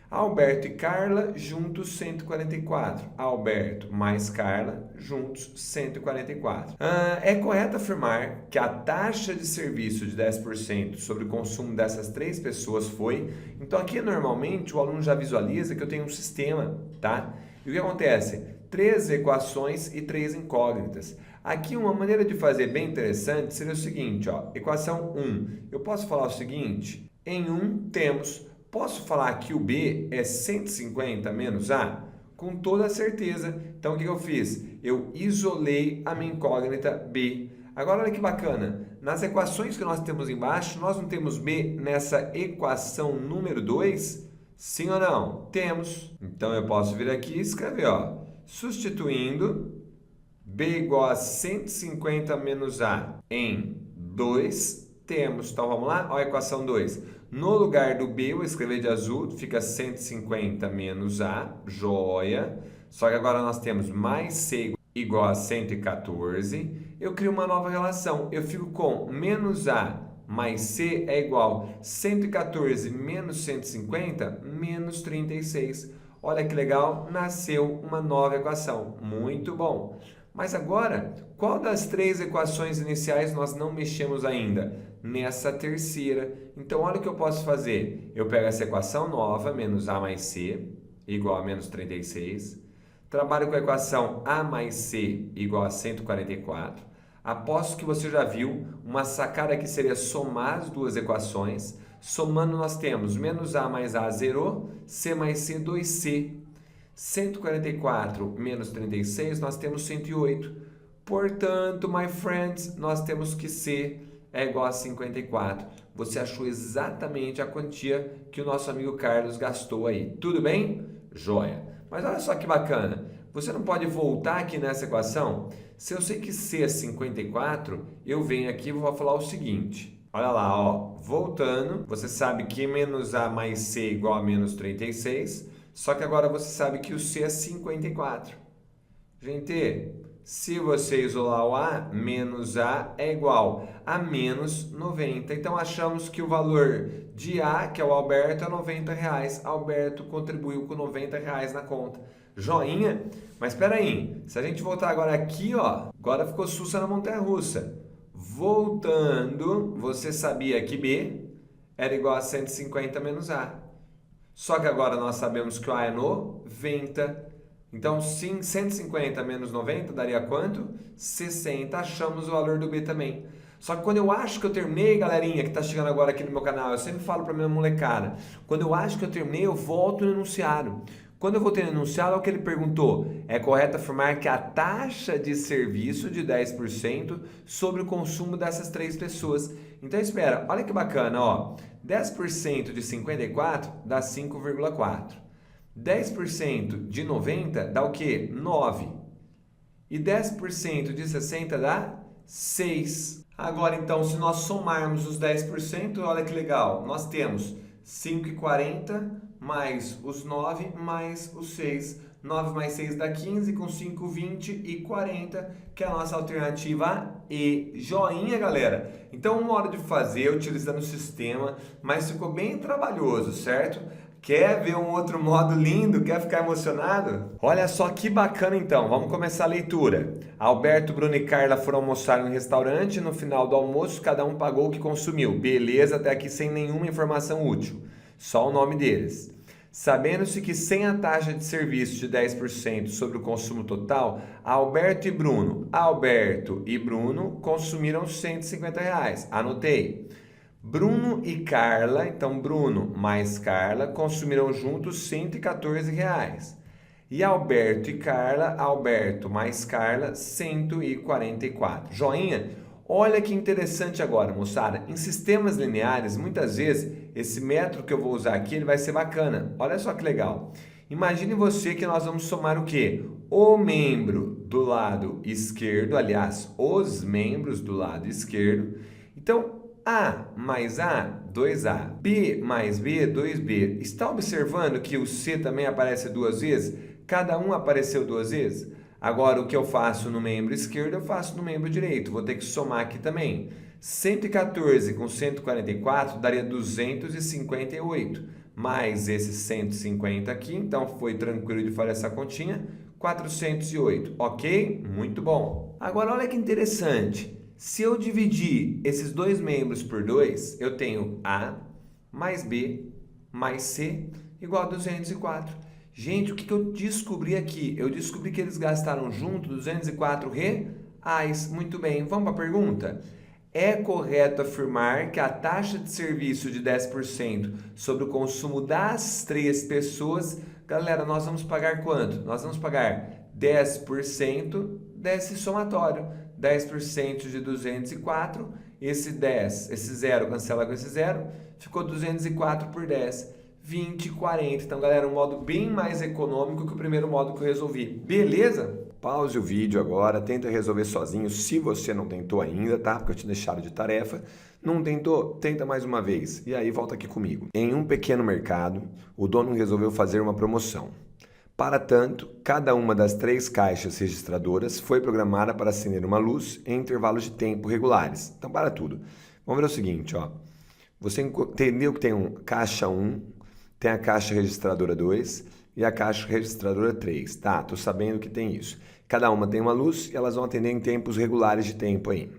Alberto e Carla juntos 144. Alberto mais Carla juntos 144. É correto afirmar que a taxa de serviço de 10% sobre o consumo dessas três pessoas foi... Então aqui normalmente o aluno já visualiza que eu tenho um sistema, tá? E o que acontece? 3 equações e 3 incógnitas. Aqui uma maneira de fazer bem interessante seria o seguinte, ó, equação 1. Eu posso falar o seguinte, em 1 temos... Posso falar que o B é 150 menos A? Com toda certeza. Então, o que eu fiz? Eu isolei a minha incógnita B. Agora, olha que bacana. Nas equações que nós temos embaixo, nós não temos B nessa equação número 2? Sim ou não? Temos. Então, eu posso vir aqui e escrever, ó, substituindo B igual a 150 menos A em 2, temos. Então, vamos lá? Olha a equação 2. No lugar do B, eu vou escrever de azul, fica 150 menos A, joia. Só que agora nós temos mais C igual a 114. Eu crio uma nova relação. Eu fico com menos A mais C é igual a 114 menos 150, menos 36. Olha que legal, nasceu uma nova equação. Muito bom. Mas agora, qual das três equações iniciais nós não mexemos ainda? Nessa terceira. Então, olha o que eu posso fazer. Eu pego essa equação nova, menos A mais C, igual a menos 36. Trabalho com a equação A mais C, igual a 144. Aposto que você já viu, uma sacada que seria somar as duas equações. Somando, nós temos menos A mais A, zerou. C mais C, 2C. 144 menos 36, nós temos 108. Portanto, my friends, nós temos que C é igual a 54. Você achou exatamente a quantia que o nosso amigo Carlos gastou aí. Tudo bem? Joia. Mas olha só que bacana. Você não pode voltar aqui nessa equação? Se eu sei que C é 54, eu venho aqui e vou falar o seguinte. Olha lá, ó. Voltando, você sabe que menos A mais C igual a menos 36. Só que agora você sabe que o C é 54. Gente, se você isolar o A, menos A é igual a menos 90. Então, achamos que o valor de A, que é o Alberto, é R$90. Alberto contribuiu com R$90 na conta. Joinha? Mas espera aí, se a gente voltar agora aqui, ó, agora ficou sussa na montanha-russa. Voltando, você sabia que B era igual a 150 menos A. Só que agora nós sabemos que o A é 90. Então, sim, 150 menos 90 daria quanto? 60. Achamos o valor do B também. Só que quando eu acho que eu terminei, galerinha que está chegando agora aqui no meu canal, eu sempre falo para minha molecada, quando eu acho que eu terminei, eu volto no enunciado. Quando eu voltei no enunciado, é o que ele perguntou. É correto afirmar que a taxa de serviço de 10% sobre o consumo dessas três pessoas. Então, espera, olha que bacana, ó. 10% de 54 dá 5,4. 10% de 90 dá o quê? 9. E 10% de 60 dá 6. Agora, então, se nós somarmos os 10%, olha que legal. Nós temos 5,40 mais os 9 mais os 6. 9 mais 6 dá 15, com 5, 20 e 40, que é a nossa alternativa E. Joinha, galera? Então, uma hora de fazer utilizando o sistema, mas ficou bem trabalhoso, certo? Quer ver um outro modo lindo? Quer ficar emocionado? Olha só que bacana então, vamos começar a leitura. Alberto, Bruno e Carla foram almoçar em um restaurante. No final do almoço, cada um pagou o que consumiu. Beleza, até aqui sem nenhuma informação útil. Só o nome deles. Sabendo-se que sem a taxa de serviço de 10% sobre o consumo total, Alberto e Bruno consumiram R$ 150. Anotei. Bruno e Carla, então Bruno mais Carla, consumiram juntos R$ 114. E Alberto e Carla, Alberto mais Carla, 144. Joinha? Olha que interessante agora, moçada. Em sistemas lineares, muitas vezes, esse método que eu vou usar aqui, ele vai ser bacana. Olha só que legal. Imagine você que nós vamos somar o quê? O membro do lado esquerdo, aliás, os membros do lado esquerdo. Então, A mais A, 2A. B mais B, 2B. Está observando que o C também aparece duas vezes? Cada um apareceu duas vezes? Agora, o que eu faço no membro esquerdo, eu faço no membro direito. Vou ter que somar aqui também. 114 com 144 daria 258. Mais esses 150 aqui, então foi tranquilo de fazer essa continha. 408, ok? Muito bom. Agora, olha que interessante. Se eu dividir esses dois membros por 2, eu tenho A mais B mais C igual a 204. Gente, o que eu descobri aqui? Eu descobri que eles gastaram junto 204 reais. Muito bem, vamos para a pergunta? É correto afirmar que a taxa de serviço de 10% sobre o consumo das três pessoas... Galera, nós vamos pagar quanto? Nós vamos pagar 10% desse somatório. 10% de 204, esse 10, esse 0 cancela com esse 0, ficou 204 por 10, 20, 40. Então, galera, um modo bem mais econômico que o primeiro modo que eu resolvi. Beleza? Pause o vídeo agora, tenta resolver sozinho se você não tentou ainda, tá? Porque eu te deixaram de tarefa. Não tentou? Tenta mais uma vez. E aí volta aqui comigo. Em um pequeno mercado, o dono resolveu fazer uma promoção. Para tanto, cada uma das 3 caixas registradoras foi programada para acender uma luz em intervalos de tempo regulares. Então, para tudo. Vamos ver o seguinte, ó. Você entendeu que tem caixa 1, tem a caixa registradora 2 e a caixa registradora 3. Tá, tô sabendo que tem isso. Cada uma tem uma luz e elas vão atender em tempos regulares de tempo aí.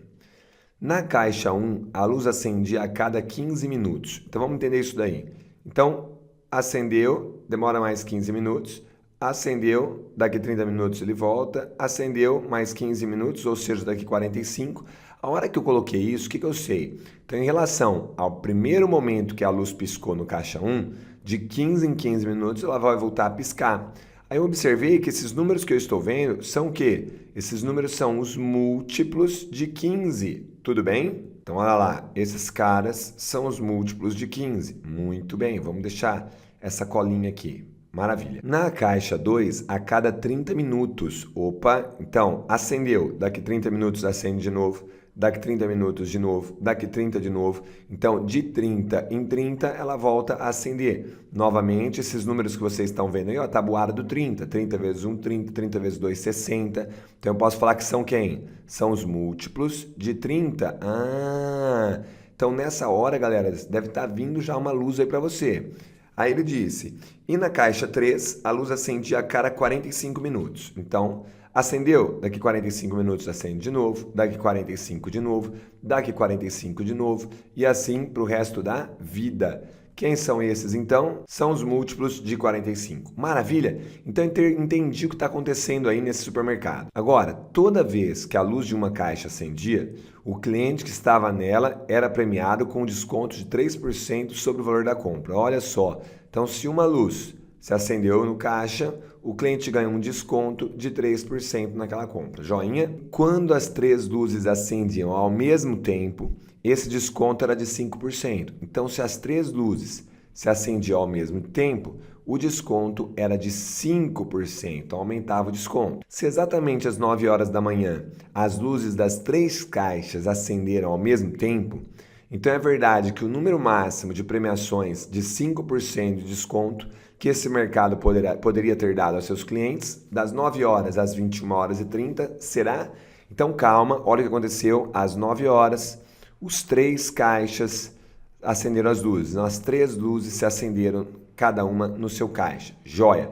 Na caixa 1, a luz acendia a cada 15 minutos. Então, vamos entender isso daí. Então, acendeu, demora mais 15 minutos. Acendeu, daqui 30 minutos ele volta, acendeu mais 15 minutos, ou seja, daqui 45. A hora que eu coloquei isso, o que eu sei? Então, em relação ao primeiro momento que a luz piscou no caixa 1, de 15 em 15 minutos ela vai voltar a piscar. Aí eu observei que esses números que eu estou vendo são o quê? Esses números são os múltiplos de 15, tudo bem? Então, olha lá, esses caras são os múltiplos de 15. Muito bem, vamos deixar essa colinha aqui. Maravilha. Na caixa 2, a cada 30 minutos, opa, então, acendeu, daqui 30 minutos acende de novo, daqui 30 minutos de novo, daqui 30 de novo. Então, de 30 em 30, ela volta a acender. Novamente, esses números que vocês estão vendo aí, ó, a tabuada do 30. 30 vezes 1, 30, 30 vezes 2, 60. Então, eu posso falar que são quem? São os múltiplos de 30. Ah, então nessa hora, galera, deve estar vindo já uma luz aí para você. Aí ele disse, e na caixa 3, a luz acendia a cada 45 minutos. Então, acendeu, daqui 45 minutos acende de novo, daqui 45 de novo, daqui 45 de novo, e assim para o resto da vida. Quem são esses, então? São os múltiplos de 45. Maravilha? Então, entendi o que está acontecendo aí nesse supermercado. Agora, toda vez que a luz de uma caixa acendia, o cliente que estava nela era premiado com um desconto de 3% sobre o valor da compra. Olha só. Então, se uma luz se acendeu no caixa, o cliente ganha um desconto de 3% naquela compra. Joinha? Quando as 3 luzes acendiam ao mesmo tempo, esse desconto era de 5%. Então, se as 3 luzes se acendiam ao mesmo tempo, o desconto era de 5%, aumentava o desconto. Se exatamente às 9 horas da manhã as luzes das 3 caixas acenderam ao mesmo tempo, então é verdade que o número máximo de premiações de 5% de desconto que esse mercado poderia ter dado aos seus clientes, das 9 horas às 21 horas e 30, será? Então calma, olha o que aconteceu, às 9 horas, os 3 caixas acenderam as luzes. As 3 luzes se acenderam cada uma no seu caixa. Joia!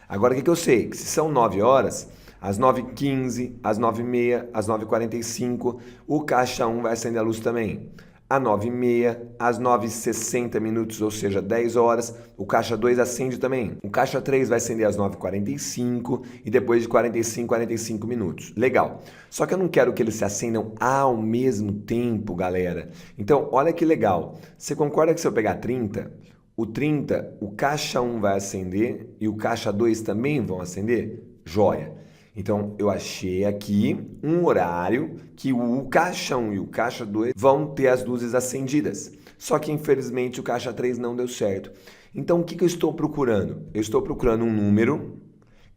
Agora o que eu sei? Que se são 9 horas, às 9h15, às 9h30, às 9h45, o caixa 1 vai acender a luz também. Às 9h30, às 9h60 minutos, ou seja, 10 horas, o caixa 2 acende também. O caixa 3 vai acender às 9h45 e depois de 45 minutos. Legal. Só que eu não quero que eles se acendam ao mesmo tempo, galera. Então, olha que legal. Você concorda que se eu pegar 30, o caixa 1 vai acender e o caixa 2 também vão acender? Joia. Então, eu achei aqui um horário que o caixa 1 e o caixa 2 vão ter as luzes acendidas. Só que, infelizmente, o caixa 3 não deu certo. Então, o que eu estou procurando? Eu estou procurando um número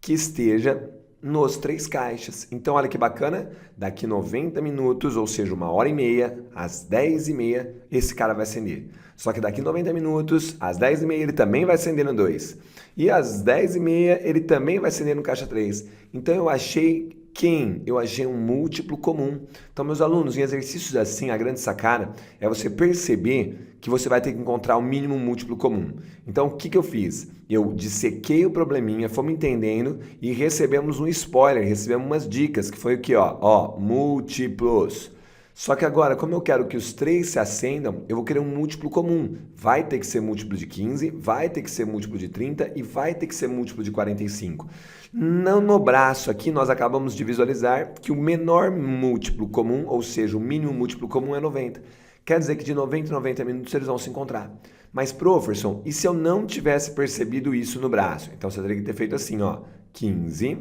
que esteja nos 3 caixas. Então, olha que bacana, daqui 90 minutos, ou seja, 1h30, às 10h30, esse cara vai acender. Só que daqui 90 minutos, às 10h30, ele também vai acender no 2. E às 10h30, ele também vai acender no caixa 3. Então, eu achei quem? Eu achei um múltiplo comum. Então, meus alunos, em exercícios assim, a grande sacada é você perceber que você vai ter que encontrar o mínimo múltiplo comum. Então, o que eu fiz? Eu dissequei o probleminha, fomos entendendo e recebemos um spoiler, recebemos umas dicas, que foi o que? Ó, múltiplos. Só que agora, como eu quero que os 3 se acendam, eu vou querer um múltiplo comum. Vai ter que ser múltiplo de 15, vai ter que ser múltiplo de 30 e vai ter que ser múltiplo de 45. No braço aqui, nós acabamos de visualizar que o menor múltiplo comum, ou seja, o mínimo múltiplo comum é 90. Quer dizer que de 90 em 90 minutos eles vão se encontrar. Mas, Professorson, e se eu não tivesse percebido isso no braço? Então, você teria que ter feito assim, ó, 15,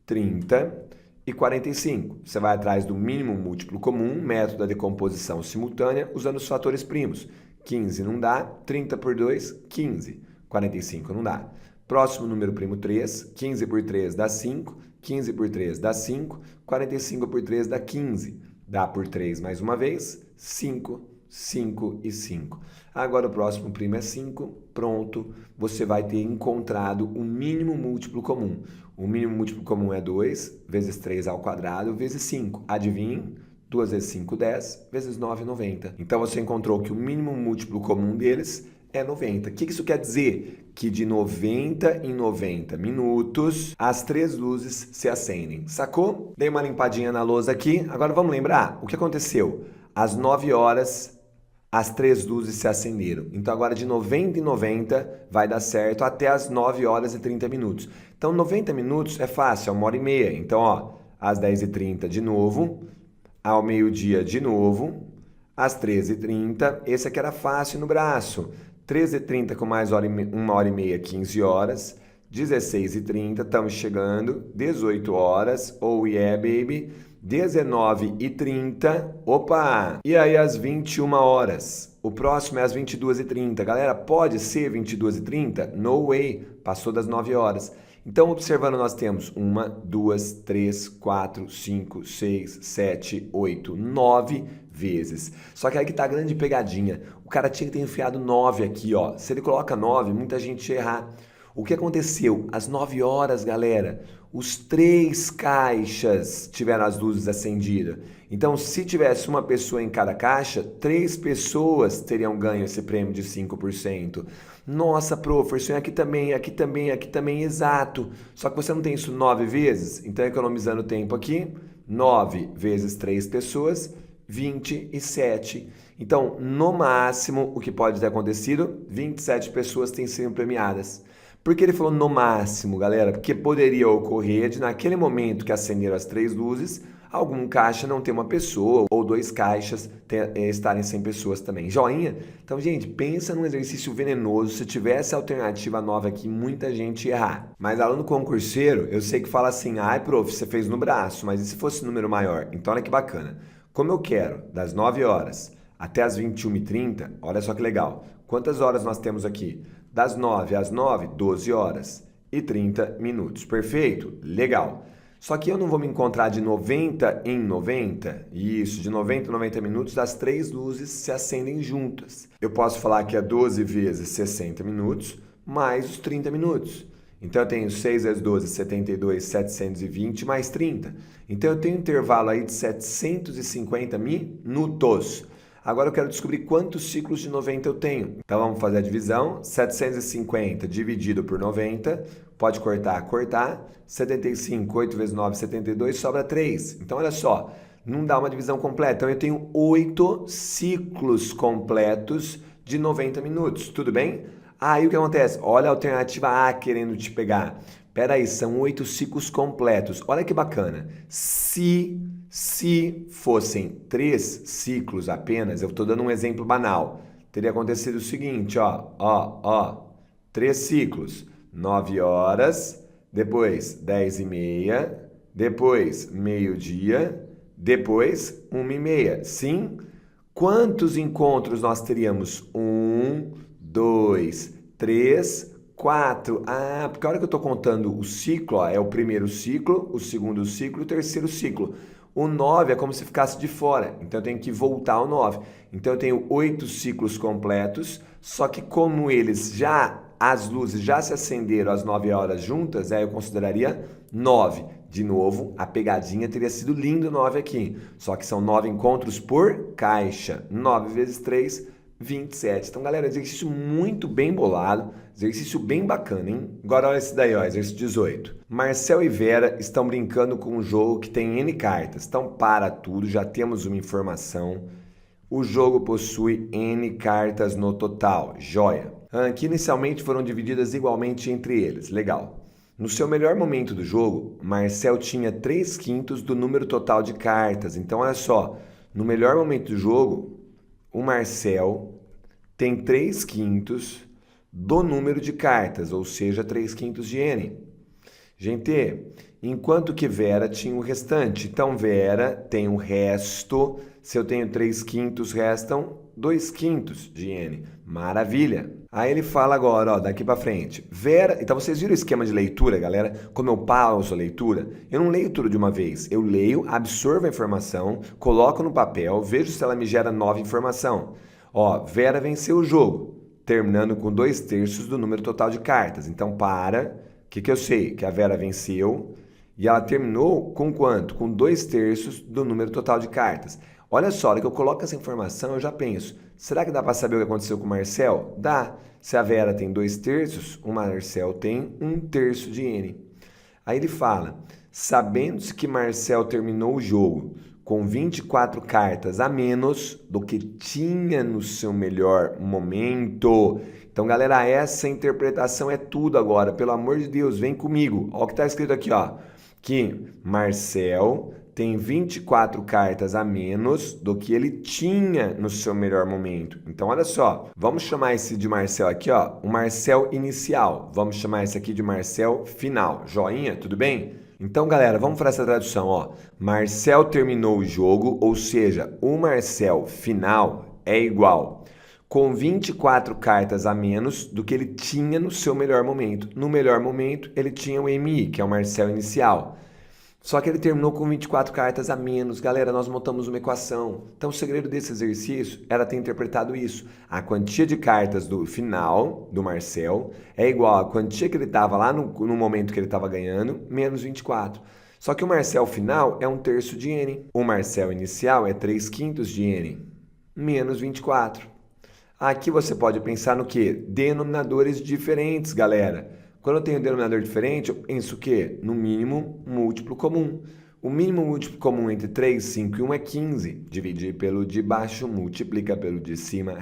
30 e 45. Você vai atrás do mínimo múltiplo comum, método da decomposição simultânea, usando os fatores primos. 15 não dá, 30 por 2, 15. 45 não dá. Próximo número primo 3, 15 por 3 dá 5, 15 por 3 dá 5, 45 por 3 dá 15. Dá por 3 mais uma vez, 5, 5 e 5. Agora o próximo primo é 5, pronto, você vai ter encontrado o mínimo múltiplo comum. O mínimo múltiplo comum é 2 vezes 3 ao quadrado vezes 5. Adivinhe? 2 vezes 5, 10, vezes 9, 90. Então você encontrou que o mínimo múltiplo comum deles é 90. O que isso quer dizer? Que de 90 em 90 minutos, as 3 luzes se acendem. Sacou? Dei uma limpadinha na lousa aqui. Agora vamos lembrar o que aconteceu. Às 9 horas, as 3 luzes se acenderam. Então agora de 90 em 90 vai dar certo até as 9 horas e 30 minutos. Então 90 minutos é fácil, é 1h30. Então, ó, às 10h30 de novo, ao meio-dia de novo, às 13h30, esse aqui era fácil no braço. 13h30 com mais 1h30, 15 horas. 16h30, estamos chegando. 18 horas, oh yeah, baby. 19h30, opa! E aí às 21 horas. O próximo é às 22h30. Galera, pode ser 22h30? No way, passou das 9 horas. Então, observando, nós temos 1, 2, 3, 4, 5, 6, 7, 8, 9 vezes. Só que aí que tá a grande pegadinha. O cara tinha que ter enfiado 9 aqui, ó. Se ele coloca 9, muita gente ia errar. O que aconteceu? Às 9 horas, galera, os 3 caixas tiveram as luzes acendidas. Então, se tivesse uma pessoa em cada caixa, 3 pessoas teriam ganho esse prêmio de 5%. Nossa, professor, aqui também, aqui também, aqui também, exato. Só que você não tem isso 9 vezes? Então, economizando tempo aqui, 9 vezes 3 pessoas, 27. Então, no máximo, o que pode ter acontecido? 27 pessoas têm sido premiadas. Por que ele falou no máximo, galera? Porque poderia ocorrer de, naquele momento que acenderam as 3 luzes, algum caixa não ter uma pessoa, ou 2 caixas estarem sem pessoas também. Joinha? Então, gente, pensa num exercício venenoso. Se tivesse alternativa nova aqui, muita gente ia errar. Mas aluno concurseiro, eu sei que fala assim, ai, prof, você fez no braço, mas e se fosse número maior? Então, olha que bacana. Como eu quero, das 9 horas até as 21h30, olha só que legal. Quantas horas nós temos aqui? Das 9 às 9, 12 horas e 30 minutos. Perfeito? Legal. Só que eu não vou me encontrar de 90 em 90. Isso, de 90 em 90 minutos, as 3 luzes se acendem juntas. Eu posso falar que é 12 vezes 60 minutos, mais os 30 minutos. Então eu tenho 6 vezes 12, 72, 720, mais 30. Então eu tenho um intervalo aí de 750 minutos. Agora eu quero descobrir quantos ciclos de 90 eu tenho. Então vamos fazer a divisão. 750 dividido por 90. Pode cortar, cortar. 75, 8 vezes 9, 72, sobra 3. Então olha só, não dá uma divisão completa. Então eu tenho 8 ciclos completos de 90 minutos. Tudo bem? Aí o que acontece? Olha a alternativa A querendo te pegar. Pera aí, são 8 ciclos completos. Olha que bacana. Se fossem 3 ciclos apenas, eu estou dando um exemplo banal, teria acontecido o seguinte, ó, 3 ciclos, 9 horas, depois 10h30, depois meio-dia, depois 1h30. Sim? Quantos encontros nós teríamos? 1, 2, 3, 4. Ah, porque a hora que eu estou contando o ciclo, ó, é o primeiro ciclo, o segundo ciclo e o terceiro ciclo. O 9 é como se ficasse de fora, então eu tenho que voltar ao 9. Então eu tenho 8 ciclos completos, só que como as luzes já se acenderam às 9 horas juntas, aí eu consideraria 9. De novo, a pegadinha teria sido lindo 9 aqui, só que são 9 encontros por caixa. 9 vezes 3, 27. Então, galera, exercício muito bem bolado, exercício bem bacana, hein? Agora olha esse daí, ó, exercício 18. Marcel e Vera estão brincando com um jogo que tem N cartas. Então, para tudo, já temos uma informação. O jogo possui N cartas no total. Joia. Que inicialmente foram divididas igualmente entre eles. Legal. No seu melhor momento do jogo, Marcel tinha 3/5 do número total de cartas. Então, olha só, no melhor momento do jogo, o Marcel tem 3/5 do número de cartas, ou seja, 3/5 de N. Gente, enquanto que Vera tinha o restante. Então, Vera tem o resto. Se eu tenho 3/5, restam 2/5 de N. Maravilha! Aí ele fala agora, ó, daqui pra frente. Vera, então vocês viram o esquema de leitura, galera? Como eu pauso a leitura? Eu não leio tudo de uma vez. Eu leio, absorvo a informação, coloco no papel, vejo se ela me gera nova informação. Ó, Vera venceu o jogo, terminando com 2/3 do número total de cartas. Então, o que eu sei? Que a Vera venceu e ela terminou com quanto? Com 2/3 do número total de cartas. Olha só, a hora que eu coloco essa informação, eu já penso, será que dá para saber o que aconteceu com o Marcel? Dá. Se a Vera tem 2/3, o Marcel tem 1/3 de N. Aí ele fala, sabendo-se que Marcel terminou o jogo com 24 cartas a menos do que tinha no seu melhor momento. Então, galera, essa interpretação é tudo agora. Pelo amor de Deus, vem comigo. Olha o que está escrito aqui, ó. Que Marcel tem 24 cartas a menos do que ele tinha no seu melhor momento. Então, olha só. Vamos chamar esse de Marcel aqui, ó, o Marcel inicial. Vamos chamar esse aqui de Marcel final. Joinha, tudo bem? Então, galera, vamos fazer essa tradução, ó. Marcel terminou o jogo, ou seja, o Marcel final é igual com 24 cartas a menos do que ele tinha no seu melhor momento. No melhor momento, ele tinha o MI, que é o Marcel inicial. Só que ele terminou com 24 cartas a menos. Galera, nós montamos uma equação. Então, o segredo desse exercício era ter interpretado isso. A quantia de cartas do final, do Marcel, é igual à quantia que ele estava lá no momento que ele estava ganhando, menos 24. Só que o Marcel final é 1/3 de N. O Marcel inicial é 3/5 de N, menos 24. Aqui você pode pensar no quê? Denominadores diferentes, galera. Quando eu tenho um denominador diferente, eu penso o quê? No mínimo múltiplo comum. O mínimo múltiplo comum entre 3, 5 e 1 é 15. Dividir pelo de baixo, multiplica pelo de cima.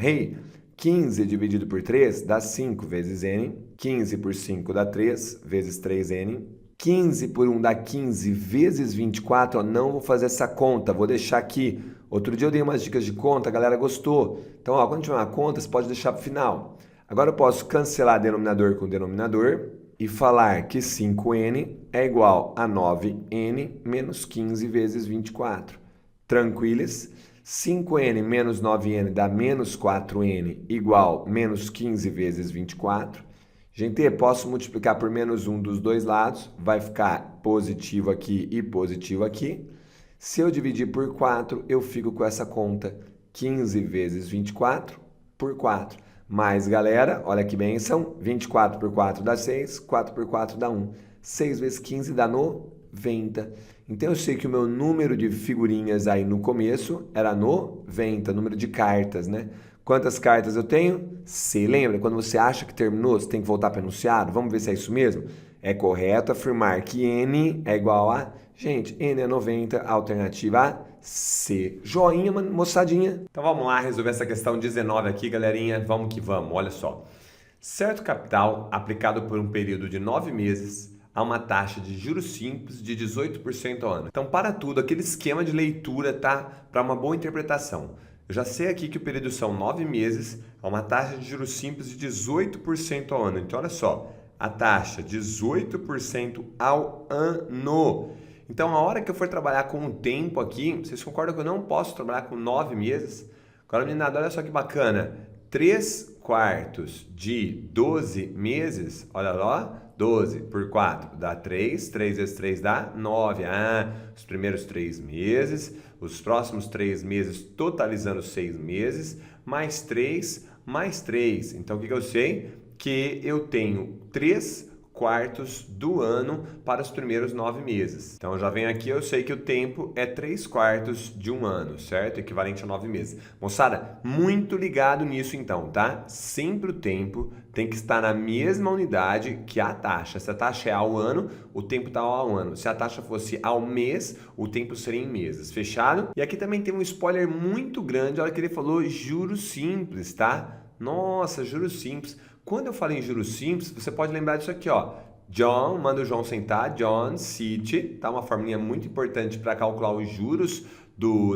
15 dividido por 3 dá 5 vezes N. 15 por 5 dá 3 vezes 3N. 15 por 1 dá 15 vezes 24. Ó, não vou fazer essa conta, vou deixar aqui. Outro dia eu dei umas dicas de conta, a galera gostou. Então, ó, quando tiver uma conta, você pode deixar para o final. Agora eu posso cancelar denominador com denominador e falar que 5N é igual a 9N menos 15 vezes 24. Tranquilos? 5N menos 9N dá menos 4N igual menos 15 vezes 24. Gente, posso multiplicar por menos 1 dos dois lados, vai ficar positivo aqui e positivo aqui. Se eu dividir por 4, eu fico com essa conta, 15 vezes 24 por 4. Mas, galera, olha que bênção, 24 por 4 dá 6, 4 por 4 dá 1. 6 vezes 15 dá no 90. Então eu sei que o meu número de figurinhas aí no começo era 90, número de cartas, né? Quantas cartas eu tenho? Você lembra? Quando você acha que terminou, você tem que voltar para o enunciado? Vamos ver se é isso mesmo? É correto afirmar que N é igual a... Gente, N é 90, alternativa A, C. Joinha, moçadinha. Então vamos lá resolver essa questão 19 aqui, galerinha. Vamos que vamos, olha só. Certo capital aplicado por um período de 9 meses a uma taxa de juros simples de 18% ao ano. Então, para tudo, aquele esquema de leitura tá para uma boa interpretação. Eu já sei aqui que o período são 9 meses a uma taxa de juros simples de 18% ao ano. Então, olha só, a taxa 18% ao ano. Então, a hora que eu for trabalhar com o tempo aqui, vocês concordam que eu não posso trabalhar com 9 meses? Agora, meninada, olha só que bacana. 3/4 de 12 meses, olha lá, 12 por 4 dá 3, 3 vezes 3 dá 9. Os primeiros 3 meses, os próximos 3 meses totalizando 6 meses, mais 3, mais 3. Então, o que eu sei? Que eu tenho 3/4 do ano para os primeiros 9 meses. Então, eu já venho aqui, eu sei que o tempo é 3/4 de um ano, certo? Equivalente a 9 meses. Moçada, muito ligado nisso então, tá? Sempre o tempo tem que estar na mesma unidade que a taxa. Se a taxa é ao ano, o tempo está ao ano. Se a taxa fosse ao mês, o tempo seria em meses. Fechado? E aqui também tem um spoiler muito grande, a hora que ele falou juros simples, tá? Nossa, juros simples. Quando eu falo em juros simples, você pode lembrar disso aqui, ó. John, manda o João sentar. John City, tá? Uma formulinha muito importante para calcular os juros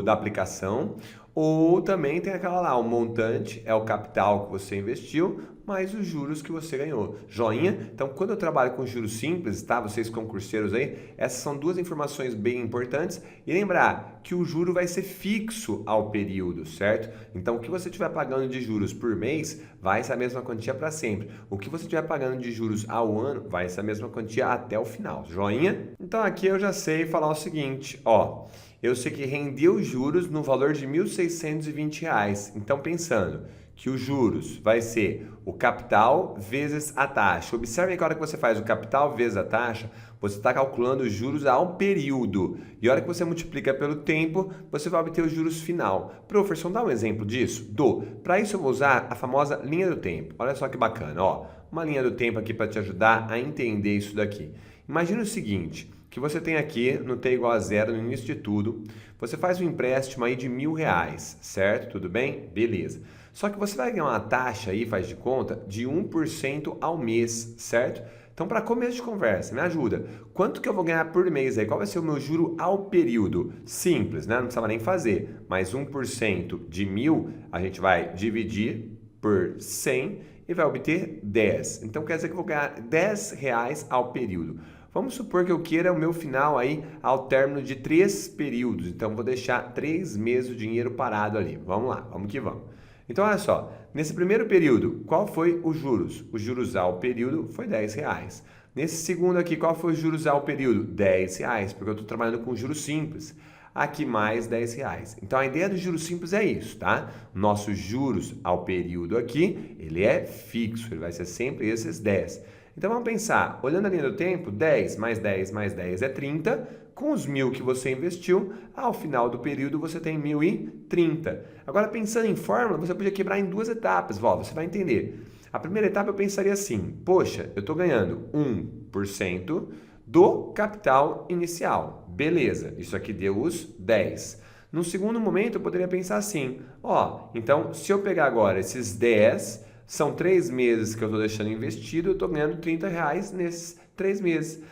da aplicação. Ou também tem aquela lá, o montante é o capital que você investiu, mais os juros que você ganhou. Joinha? Então, quando eu trabalho com juros simples, tá? Vocês concurseiros aí, essas são duas informações bem importantes. E lembrar que o juro vai ser fixo ao período, certo? Então, o que você estiver pagando de juros por mês, vai ser a mesma quantia para sempre. O que você estiver pagando de juros ao ano, vai ser a mesma quantia até o final. Joinha? Então, aqui eu já sei falar o seguinte, ó. Eu sei que rendeu juros no valor de R$ 1.620. Então, pensando que os juros vai ser o capital vezes a taxa. Observe que a hora que você faz o capital vezes a taxa, você está calculando os juros ao período. E a hora que você multiplica pelo tempo, você vai obter os juros final. Professor, dá um exemplo disso? Dou. Para isso eu vou usar a famosa linha do tempo. Olha só que bacana, ó. Uma linha do tempo aqui para te ajudar a entender isso daqui. Imagina o seguinte, que você tem aqui no T igual a zero, no início de tudo, você faz um empréstimo aí de R$ 1.000, certo? Tudo bem? Beleza. Só que você vai ganhar uma taxa aí, faz de conta, de 1% ao mês, certo? Então, para começo de conversa, me ajuda. Quanto que eu vou ganhar por mês aí? Qual vai ser o meu juro ao período? Simples, né? Não precisava nem fazer. Mas 1% de 1.000, a gente vai dividir por 100 e vai obter 10. Então, quer dizer que eu vou ganhar R$ 10 ao período. Vamos supor que eu queira o meu final aí ao término de 3 períodos. Então, vou deixar 3 meses o dinheiro parado ali. Vamos lá, vamos que vamos. Então, olha só. Nesse primeiro período, qual foi os juros? Os juros ao período foi R$ 10. Nesse segundo aqui, qual foi os juros ao período? R$ 10, porque eu estou trabalhando com juros simples. Aqui mais R$ 10. Então, a ideia dos juros simples é isso, tá? Nossos juros ao período aqui, ele é fixo, ele vai ser sempre esses 10. Então, vamos pensar, olhando a linha do tempo, 10 mais 10 mais 10 é 30. Com os 1.000 que você investiu, ao final do período você tem 1.030. Agora, pensando em fórmula, você podia quebrar em 2 etapas. Você vai entender. A primeira etapa eu pensaria assim, poxa, eu estou ganhando 1% do capital inicial. Beleza, isso aqui deu os 10. No segundo momento, eu poderia pensar assim, então, se eu pegar agora esses 10... São 3 meses que eu estou deixando investido, eu estou ganhando R$ 30 nesses 3 meses.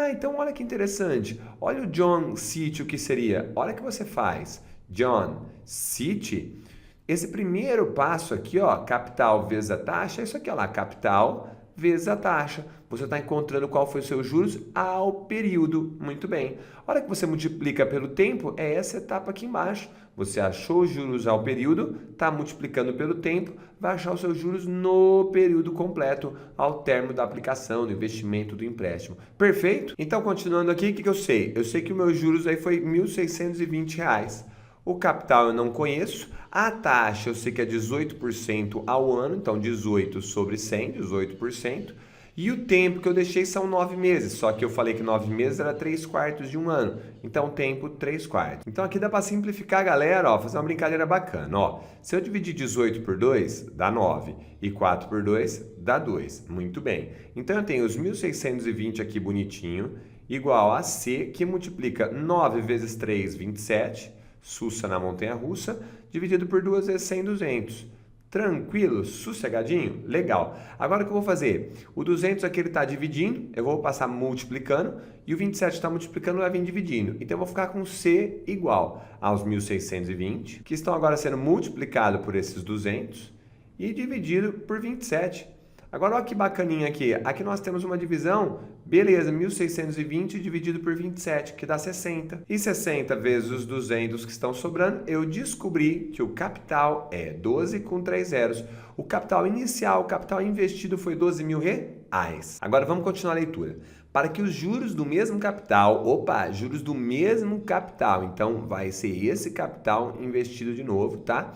Então olha que interessante. Olha o John City, o que seria? Olha o que você faz. John City, esse primeiro passo aqui, capital vezes a taxa, é isso aqui, capital vezes a taxa. Você está encontrando qual foi os seus juros ao período. Muito bem. A hora que você multiplica pelo tempo, é essa etapa aqui embaixo. Você achou os juros ao período, está multiplicando pelo tempo, vai achar os seus juros no período completo, ao término da aplicação, do investimento, do empréstimo. Perfeito? Então, continuando aqui, o que eu sei? Eu sei que o meu juros aí foi R$ 1.620. O capital eu não conheço. A taxa eu sei que é 18% ao ano, então 18 sobre 100, 18%. E o tempo que eu deixei são 9 meses, só que eu falei que 9 meses era 3/4 de um ano. Então, tempo 3/4. Então, aqui dá para simplificar, galera, ó, fazer uma brincadeira bacana. Ó, se eu dividir 18 por 2, dá 9. E 4 por 2, dá 2. Muito bem. Então, eu tenho os 1.620 aqui bonitinho, igual a C, que multiplica 9 vezes 3, 27, sussa na montanha-russa, dividido por 2 vezes 100, 200. Tranquilo? Sossegadinho? Legal. Agora o que eu vou fazer? O 200 aqui ele está dividindo, eu vou passar multiplicando, e o 27 está multiplicando, vai vir dividindo. Então eu vou ficar com C igual aos 1.620, que estão agora sendo multiplicado por esses 200, e dividido por 27. Agora, olha que bacaninha aqui. Aqui nós temos uma divisão, beleza, 1.620 dividido por 27, que dá 60. E 60 vezes os 200 que estão sobrando, eu descobri que o capital é 12 com 3 zeros. O capital inicial, o capital investido foi 12 mil reais. Agora vamos continuar a leitura. Para que os juros do mesmo capital, juros do mesmo capital, então vai ser esse capital investido de novo, tá?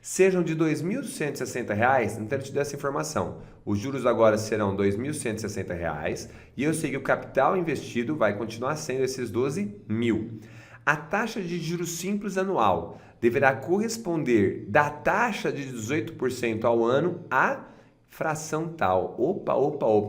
Sejam de R$ 2.160, então ele te deu essa informação. Os juros agora serão R$ 2.160 e eu sei que o capital investido vai continuar sendo esses 12 mil. A taxa de juros simples anual deverá corresponder da taxa de 18% ao ano à fração tal. Opa.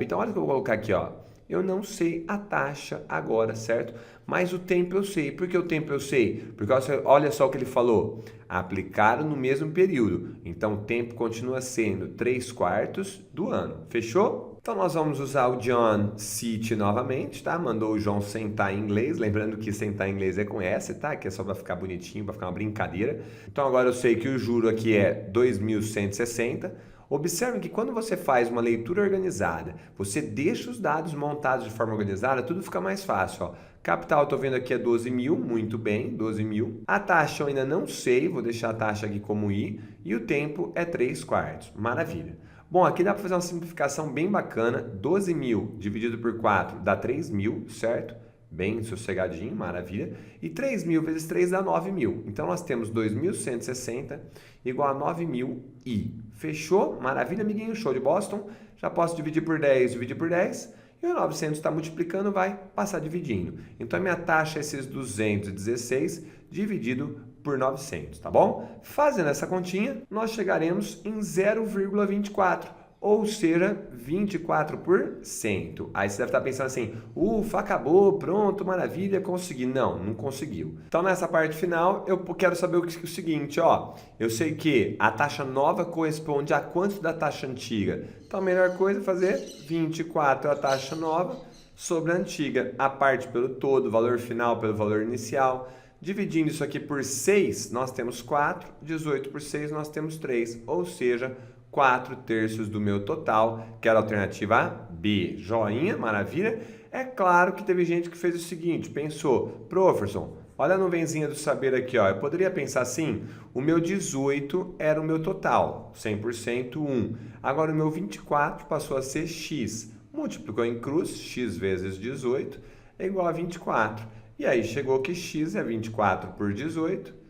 Então olha o que eu vou colocar aqui, ó. Eu não sei a taxa agora, certo? Mas o tempo eu sei. Por que o tempo eu sei? Porque olha só o que ele falou. Aplicado no mesmo período. Então, o tempo continua sendo 3/4 do ano. Fechou? Então, nós vamos usar o John sit novamente, tá? Mandou o João sentar em inglês. Lembrando que sentar em inglês é com S, tá? Que é só para ficar bonitinho, para ficar uma brincadeira. Então, agora eu sei que o juro aqui é 2.160. Observe que quando você faz uma leitura organizada, você deixa os dados montados de forma organizada, tudo fica mais fácil. Ó. Capital, estou vendo aqui é 12 mil, muito bem, 12 mil. A taxa eu ainda não sei, vou deixar a taxa aqui como I. E o tempo é 3/4, maravilha. Bom, aqui dá para fazer uma simplificação bem bacana. 12 mil dividido por 4 dá 3 mil, certo? Bem sossegadinho, maravilha. E 3 mil vezes 3 dá 9 mil. Então, nós temos 2.160 igual a 9 mil I. Fechou? Maravilha, amiguinho. Show de Boston. Já posso dividir por 10, dividir por 10. E o 900 está multiplicando, vai passar dividindo. Então, a minha taxa é esses 216 dividido por 900, tá bom? Fazendo essa continha, nós chegaremos em 0,24. Ou seja, 24%. Aí você deve estar pensando assim, ufa, acabou, pronto, maravilha, consegui. Não conseguiu. Então, nessa parte final, eu quero saber o seguinte, ó. Eu sei que a taxa nova corresponde a quanto da taxa antiga? Então, a melhor coisa é fazer 24 a taxa nova sobre a antiga. A parte pelo todo, valor final pelo valor inicial. Dividindo isso aqui por 6, nós temos 4. 18 por 6, nós temos 3. Ou seja, 4/3 do meu total, que era a alternativa B. Joinha, maravilha. É claro que teve gente que fez o seguinte, pensou, professor, olha a nuvenzinha do saber aqui, ó. Eu poderia pensar assim, o meu 18 era o meu total, 100% 1. Agora o meu 24 passou a ser X. Multiplicou em cruz, X vezes 18 é igual a 24. E aí chegou que X é 24 por 18,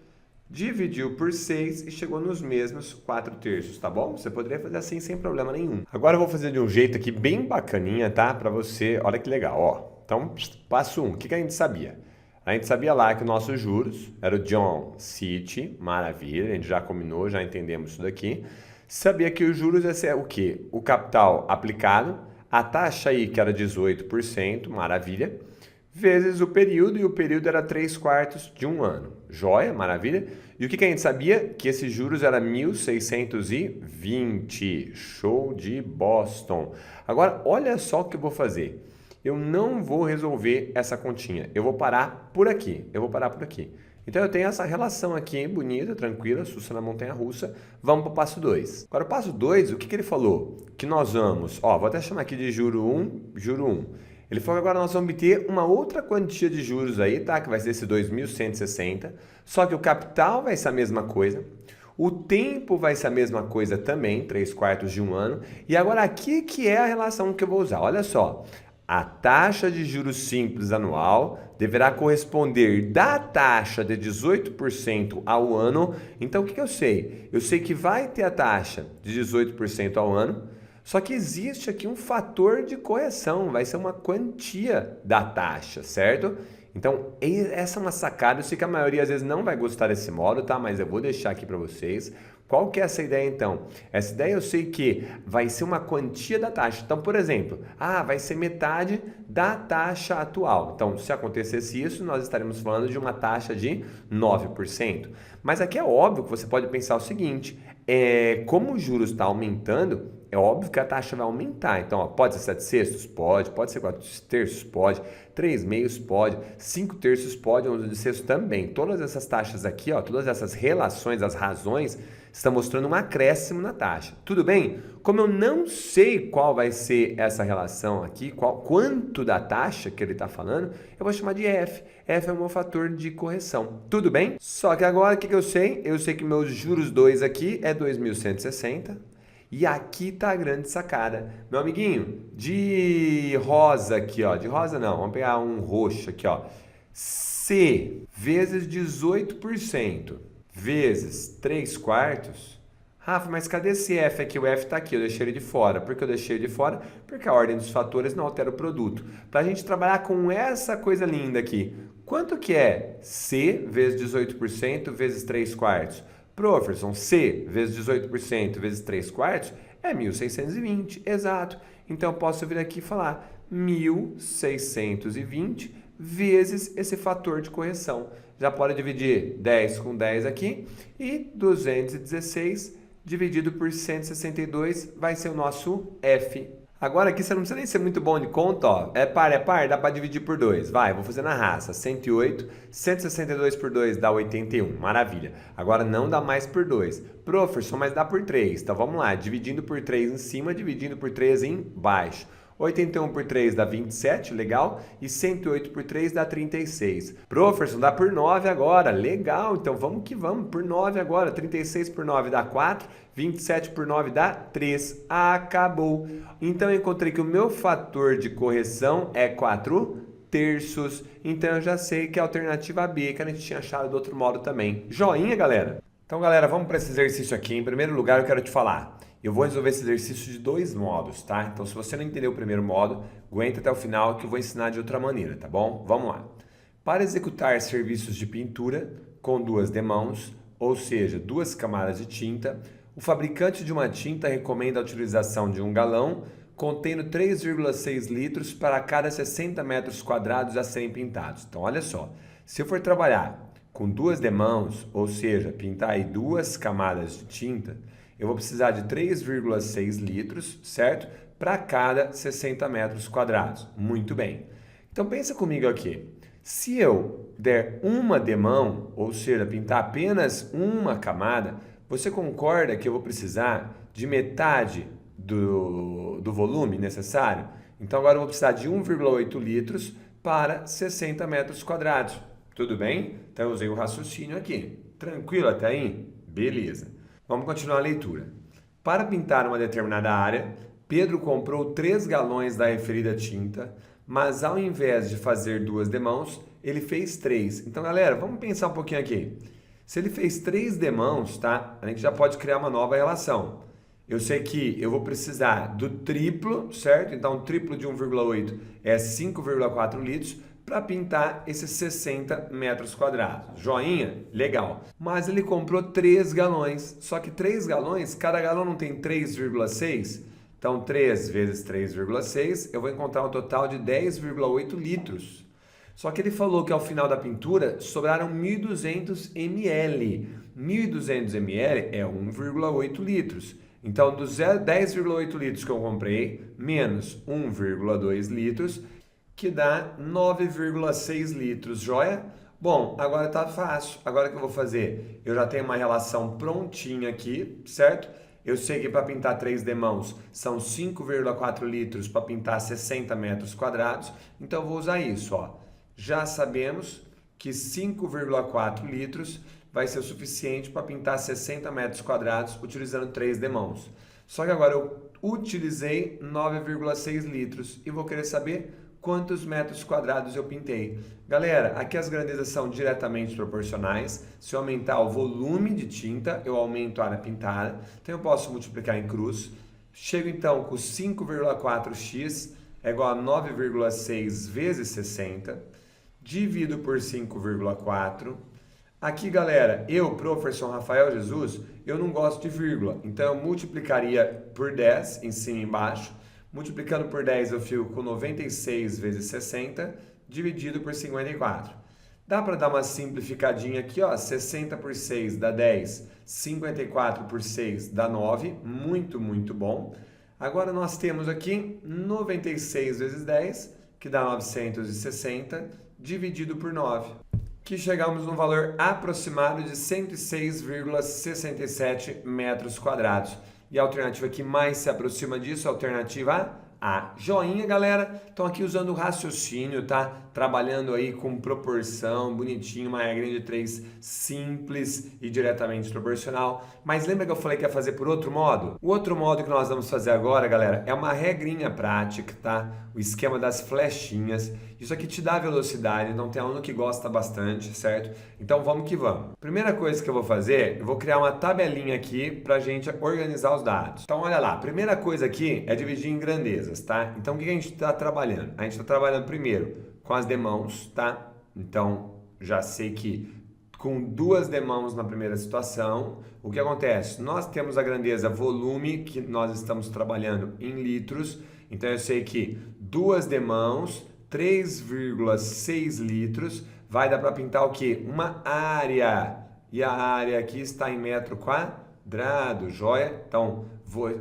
dividiu por 6 e chegou nos mesmos 4/3, tá bom? Você poderia fazer assim sem problema nenhum. Agora eu vou fazer de um jeito aqui bem bacaninha, tá? Para você, olha que legal, ó. Então, passo 1, o que a gente sabia? A gente sabia lá que os nossos juros era o John sit, maravilha, a gente já combinou, já entendemos isso daqui. Sabia que os juros é o quê? O capital aplicado, a taxa aí que era 18%, maravilha, vezes o período, e o período era 3/4 de um ano. Joia, maravilha. E o que a gente sabia? Que esses juros era 1.620. Show de Boston. Agora, olha só o que eu vou fazer. Eu não vou resolver essa continha. Eu vou parar por aqui. Então, eu tenho essa relação aqui, bonita, tranquila, sussa na montanha-russa. Vamos para o passo 2. Agora, o passo 2, o que ele falou? Que nós vamos... Ó, vou até chamar aqui de juro 1, juro 1. Ele falou que agora nós vamos obter uma outra quantia de juros aí, tá? Que vai ser esse 2.160. Só que o capital vai ser a mesma coisa. O tempo vai ser a mesma coisa também, 3/4 de um ano. E agora aqui que é a relação que eu vou usar. Olha só. A taxa de juros simples anual deverá corresponder da taxa de 18% ao ano. Então, o que eu sei? Eu sei que vai ter a taxa de 18% ao ano. Só que existe aqui um fator de correção, vai ser uma quantia da taxa, certo? Então, essa é uma sacada, eu sei que a maioria às vezes não vai gostar desse modo, tá? Mas eu vou deixar aqui para vocês. Qual que é essa ideia então? Essa ideia eu sei que vai ser uma quantia da taxa. Então, por exemplo, vai ser metade da taxa atual. Então, se acontecesse isso, nós estaremos falando de uma taxa de 9%. Mas aqui é óbvio que você pode pensar o seguinte, como os juros estão aumentando, é óbvio que a taxa vai aumentar. Então, pode ser 7/6? Pode ser 4/3? Pode, 3/2 pode, 5/3 pode, 11/6 também. Todas essas taxas aqui, todas essas relações, as razões, estão mostrando um acréscimo na taxa. Tudo bem? Como eu não sei qual vai ser essa relação aqui, quanto da taxa que ele está falando, eu vou chamar de F. F é o meu fator de correção. Tudo bem? Só que agora o que eu sei? Eu sei que meus juros 2 aqui é 2.160. E aqui tá a grande sacada. Meu amiguinho, de rosa aqui, de rosa não, vamos pegar um roxo aqui, C vezes 18% vezes 3/4. Rafa, mas cadê esse F aqui? O F tá aqui, eu deixei ele de fora. Por que eu deixei ele de fora? Porque a ordem dos fatores não altera o produto. Para a gente trabalhar com essa coisa linda aqui, quanto que é C vezes 18% vezes 3/4? Professor, C vezes 18% vezes 3/4 é 1.620, exato. Então eu posso vir aqui e falar 1.620 vezes esse fator de correção. Já pode dividir 10 com 10 aqui e 216 dividido por 162 vai ser o nosso F. Agora aqui você não precisa nem ser muito bom de conta, é par, dá para dividir por 2. Vai, vou fazer na raça, 108, 162 por 2 dá 81, maravilha. Agora não dá mais por 2. Professor, mas dá por 3, então vamos lá, dividindo por 3 em cima, dividindo por 3 embaixo. 81 por 3 dá 27, legal, e 108 por 3 dá 36. Professor, dá por 9 agora, legal, então vamos que vamos, por 9 agora, 36 por 9 dá 4, 27 por 9 dá 3, acabou. Então eu encontrei que o meu fator de correção é 4/3, então eu já sei que é a alternativa B, que a gente tinha achado do outro modo também. Joinha, galera? Então, galera, vamos para esse exercício aqui. Em primeiro lugar, eu quero te falar. Eu vou resolver esse exercício de 2 modos, tá? Então, se você não entendeu o primeiro modo, aguenta até o final que eu vou ensinar de outra maneira, tá bom? Vamos lá. Para executar serviços de pintura com 2 demãos, ou seja, 2 camadas de tinta, o fabricante de uma tinta recomenda a utilização de um galão contendo 3,6 litros para cada 60 metros quadrados a serem pintados. Então, olha só, se eu for trabalhar com 2 demãos, ou seja, pintar aí 2 camadas de tinta, eu vou precisar de 3,6 litros, certo? Para cada 60 metros quadrados. Muito bem. Então pensa comigo aqui. Se eu der uma demão, ou seja, pintar apenas uma camada, você concorda que eu vou precisar de metade do volume necessário? Então agora eu vou precisar de 1,8 litros para 60 metros quadrados. Tudo bem? Então eu usei o raciocínio aqui. Tranquilo até aí? Beleza. Vamos continuar a leitura. Para pintar uma determinada área, Pedro comprou 3 galões da referida tinta, mas ao invés de fazer 2 demãos, ele fez 3. Então, galera, vamos pensar um pouquinho aqui. Se ele fez 3 demãos, tá? A gente já pode criar uma nova relação. Eu sei que eu vou precisar do triplo, certo? Então, o triplo de 1,8 é 5,4 litros para pintar esses 60 metros quadrados. Joinha? Legal. Mas ele comprou 3 galões. Só que 3 galões, cada galão não tem 3,6? Então, 3 vezes 3,6, eu vou encontrar um total de 10,8 litros. Só que ele falou que ao final da pintura sobraram 1.200 ml. 1.200 ml é 1,8 litros. Então, dos 10,8 litros que eu comprei, menos 1,2 litros, que dá 9,6 litros, joia? Bom, agora tá fácil. Agora o que eu vou fazer? Eu já tenho uma relação prontinha aqui, certo? Eu sei que para pintar 3 demãos são 5,4 litros para pintar 60 metros quadrados, então eu vou usar isso, ó. Já sabemos que 5,4 litros vai ser o suficiente para pintar 60 metros quadrados utilizando 3 demãos. Só que agora eu utilizei 9,6 litros e vou querer saber quantos metros quadrados eu pintei. Galera, aqui as grandezas são diretamente proporcionais. Se eu aumentar o volume de tinta, eu aumento a área pintada. Então eu posso multiplicar em cruz. Chego então com 5,4x é igual a 9,6 vezes 60, divido por 5,4. Aqui, galera, eu, professor Rafael Jesus, eu não gosto de vírgula, então eu multiplicaria por 10 em cima e embaixo. Multiplicando por 10 eu fico com 96 vezes 60, dividido por 54. Dá para dar uma simplificadinha aqui, ó, 60 por 6 dá 10, 54 por 6 dá 9, muito bom. Agora nós temos aqui 96 vezes 10, que dá 960, dividido por 9, que chegamos no valor aproximado de 106,67 metros quadrados. E a alternativa que mais se aproxima disso, a alternativa A. Joinha, galera. Estão aqui usando o raciocínio, tá? Trabalhando aí com proporção, bonitinho, uma regra de 3 simples e diretamente proporcional. Mas lembra que eu falei que ia fazer por outro modo? O outro modo que nós vamos fazer agora, galera, é uma regrinha prática, tá? O esquema das flechinhas. Isso aqui te dá velocidade, então tem aluno que gosta bastante, certo? Então vamos que vamos. Primeira coisa que eu vou fazer, eu vou criar uma tabelinha aqui pra gente organizar os dados. Então olha lá, primeira coisa aqui é dividir em grandezas, tá? Então o que a gente está trabalhando? A gente está trabalhando primeiro com as demãos, tá? Então já sei que com 2 demãos na primeira situação, o que acontece? Nós temos a grandeza volume, que nós estamos trabalhando em litros, então eu sei que 2 demãos, 3,6 litros, vai dar para pintar o quê? Uma área. E a área aqui está em metro quadrado, joia? Então,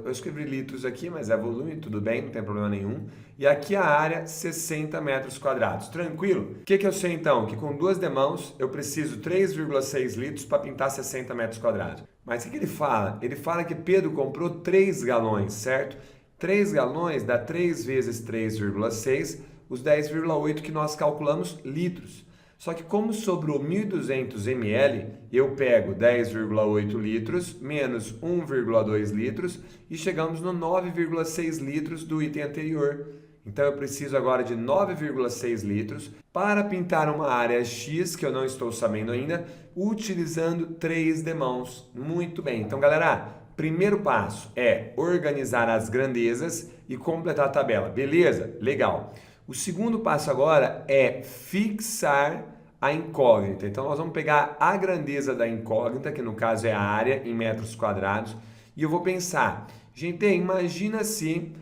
eu escrevi litros aqui, mas é volume, tudo bem, não tem problema nenhum. E aqui a área, 60 metros quadrados. Tranquilo? O que eu sei então? Que com 2 demãos eu preciso 3,6 litros para pintar 60 metros quadrados. Mas o que ele fala? Ele fala que Pedro comprou 3 galões, certo? 3 galões dá 3 vezes 3,6, os 10,8 que nós calculamos litros. Só que como sobrou 1.200 ml, eu pego 10,8 litros menos 1,2 litros e chegamos no 9,6 litros do item anterior. Então eu preciso agora de 9,6 litros para pintar uma área X, que eu não estou sabendo ainda, utilizando 3 demãos. Muito bem. Então, galera, primeiro passo é organizar as grandezas e completar a tabela. Beleza? Legal. O segundo passo agora é fixar a incógnita. Então, nós vamos pegar a grandeza da incógnita, que no caso é a área em metros quadrados, e eu vou pensar, gente, imagina se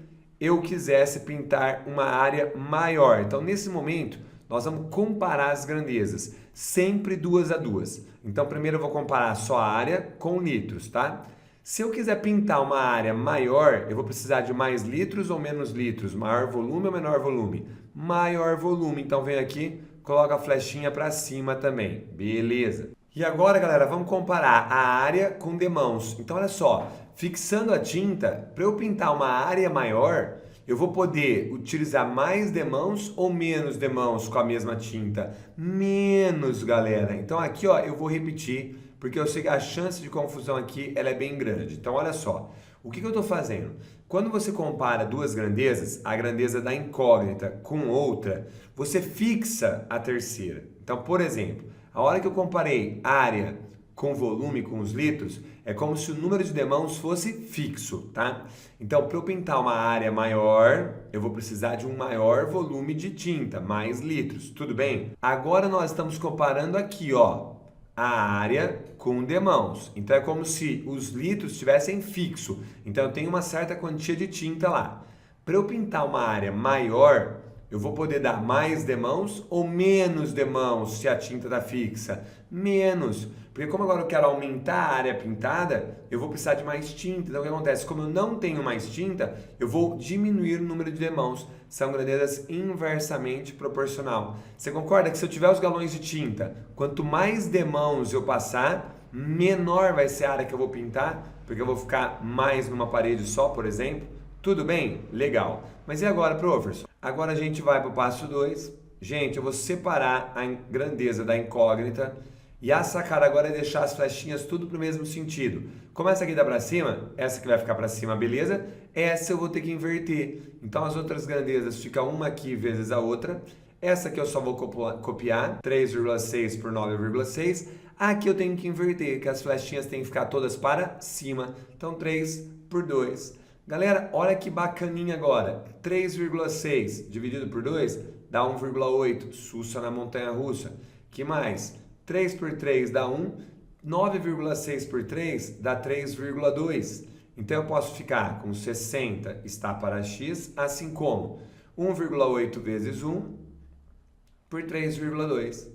eu quisesse pintar uma área maior. Então, nesse momento, nós vamos comparar as grandezas, sempre 2 a 2. Então, primeiro eu vou comparar só a área com litros, tá? Se eu quiser pintar uma área maior, eu vou precisar de mais litros ou menos litros? Maior volume ou menor volume? Maior volume. Então vem aqui, coloca a flechinha para cima também. Beleza. E agora, galera, vamos comparar a área com demãos. Então olha só, fixando a tinta, para eu pintar uma área maior, eu vou poder utilizar mais demãos ou menos demãos com a mesma tinta? Menos, galera. Então aqui, ó, eu vou repetir, porque eu sei que a chance de confusão aqui ela é bem grande. Então, olha só, o que eu estou fazendo? Quando você compara 2 grandezas, a grandeza da incógnita com outra, você fixa a terceira. Então, por exemplo, a hora que eu comparei área com volume, com os litros, é como se o número de demãos fosse fixo, tá? Então, para eu pintar uma área maior, eu vou precisar de um maior volume de tinta, mais litros, tudo bem? Agora nós estamos comparando aqui, ó, a área com demãos. Então é como se os litros estivessem fixo. Então eu tenho uma certa quantia de tinta lá. Para eu pintar uma área maior, eu vou poder dar mais demãos ou menos demãos se a tinta está fixa? Menos. Porque como agora eu quero aumentar a área pintada, eu vou precisar de mais tinta. Então o que acontece? Como eu não tenho mais tinta, eu vou diminuir o número de demãos. São grandezas inversamente proporcional. Você concorda que se eu tiver os galões de tinta, quanto mais demãos eu passar, menor vai ser a área que eu vou pintar, porque eu vou ficar mais numa parede só, por exemplo? Tudo bem? Legal. Mas e agora, professor? Agora a gente vai para o passo 2. Gente, eu vou separar a grandeza da incógnita. E a sacada agora é deixar as flechinhas tudo para o mesmo sentido. Como essa aqui dá para cima, essa aqui vai ficar para cima, beleza? Essa eu vou ter que inverter. Então as outras grandezas ficam uma aqui vezes a outra. Essa aqui eu só vou copiar, 3,6 por 9,6. Aqui eu tenho que inverter, que as flechinhas têm que ficar todas para cima. Então 3 por 2. Galera, olha que bacaninha agora. 3,6 dividido por 2 dá 1,8. Sussa na montanha-russa. Que mais? 3 por 3 dá 1. 9,6 por 3 dá 3,2. Então eu posso ficar com 60 está para x, assim como 1,8 vezes 1 por 3,2.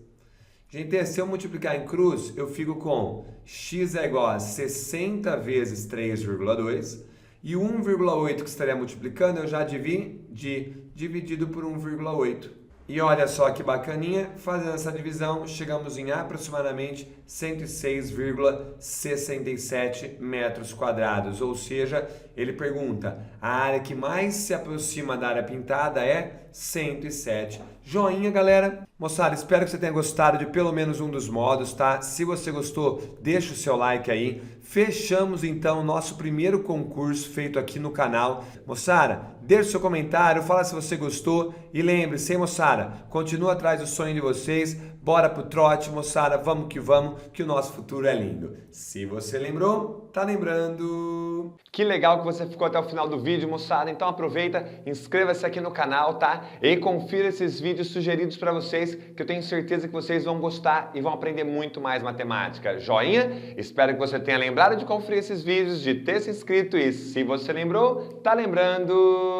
Gente, se eu multiplicar em cruz, eu fico com x é igual a 60 vezes 3,2 e 1,8 que estaria multiplicando eu já dividido por 1,8. E olha só que bacaninha, fazendo essa divisão, chegamos em aproximadamente 106,67 metros quadrados. Ou seja, ele pergunta, a área que mais se aproxima da área pintada é 107. Joinha, galera. Moçada, espero que você tenha gostado de pelo menos um dos modos, tá? Se você gostou, deixa o seu like aí. Fechamos então o nosso primeiro concurso feito aqui no canal. Moçada, deixa o seu comentário, fala se você gostou e lembre-se, hein, moçada, continua atrás do sonho de vocês, bora pro trote, moçada, vamos, que o nosso futuro é lindo. Se você lembrou, tá lembrando. Que legal que você ficou até o final do vídeo, moçada, então aproveita, inscreva-se aqui no canal, tá? E confira esses vídeos sugeridos para vocês, que eu tenho certeza que vocês vão gostar e vão aprender muito mais matemática. Joinha? Espero que você tenha lembrado de conferir esses vídeos, de ter se inscrito e se você lembrou, tá lembrando.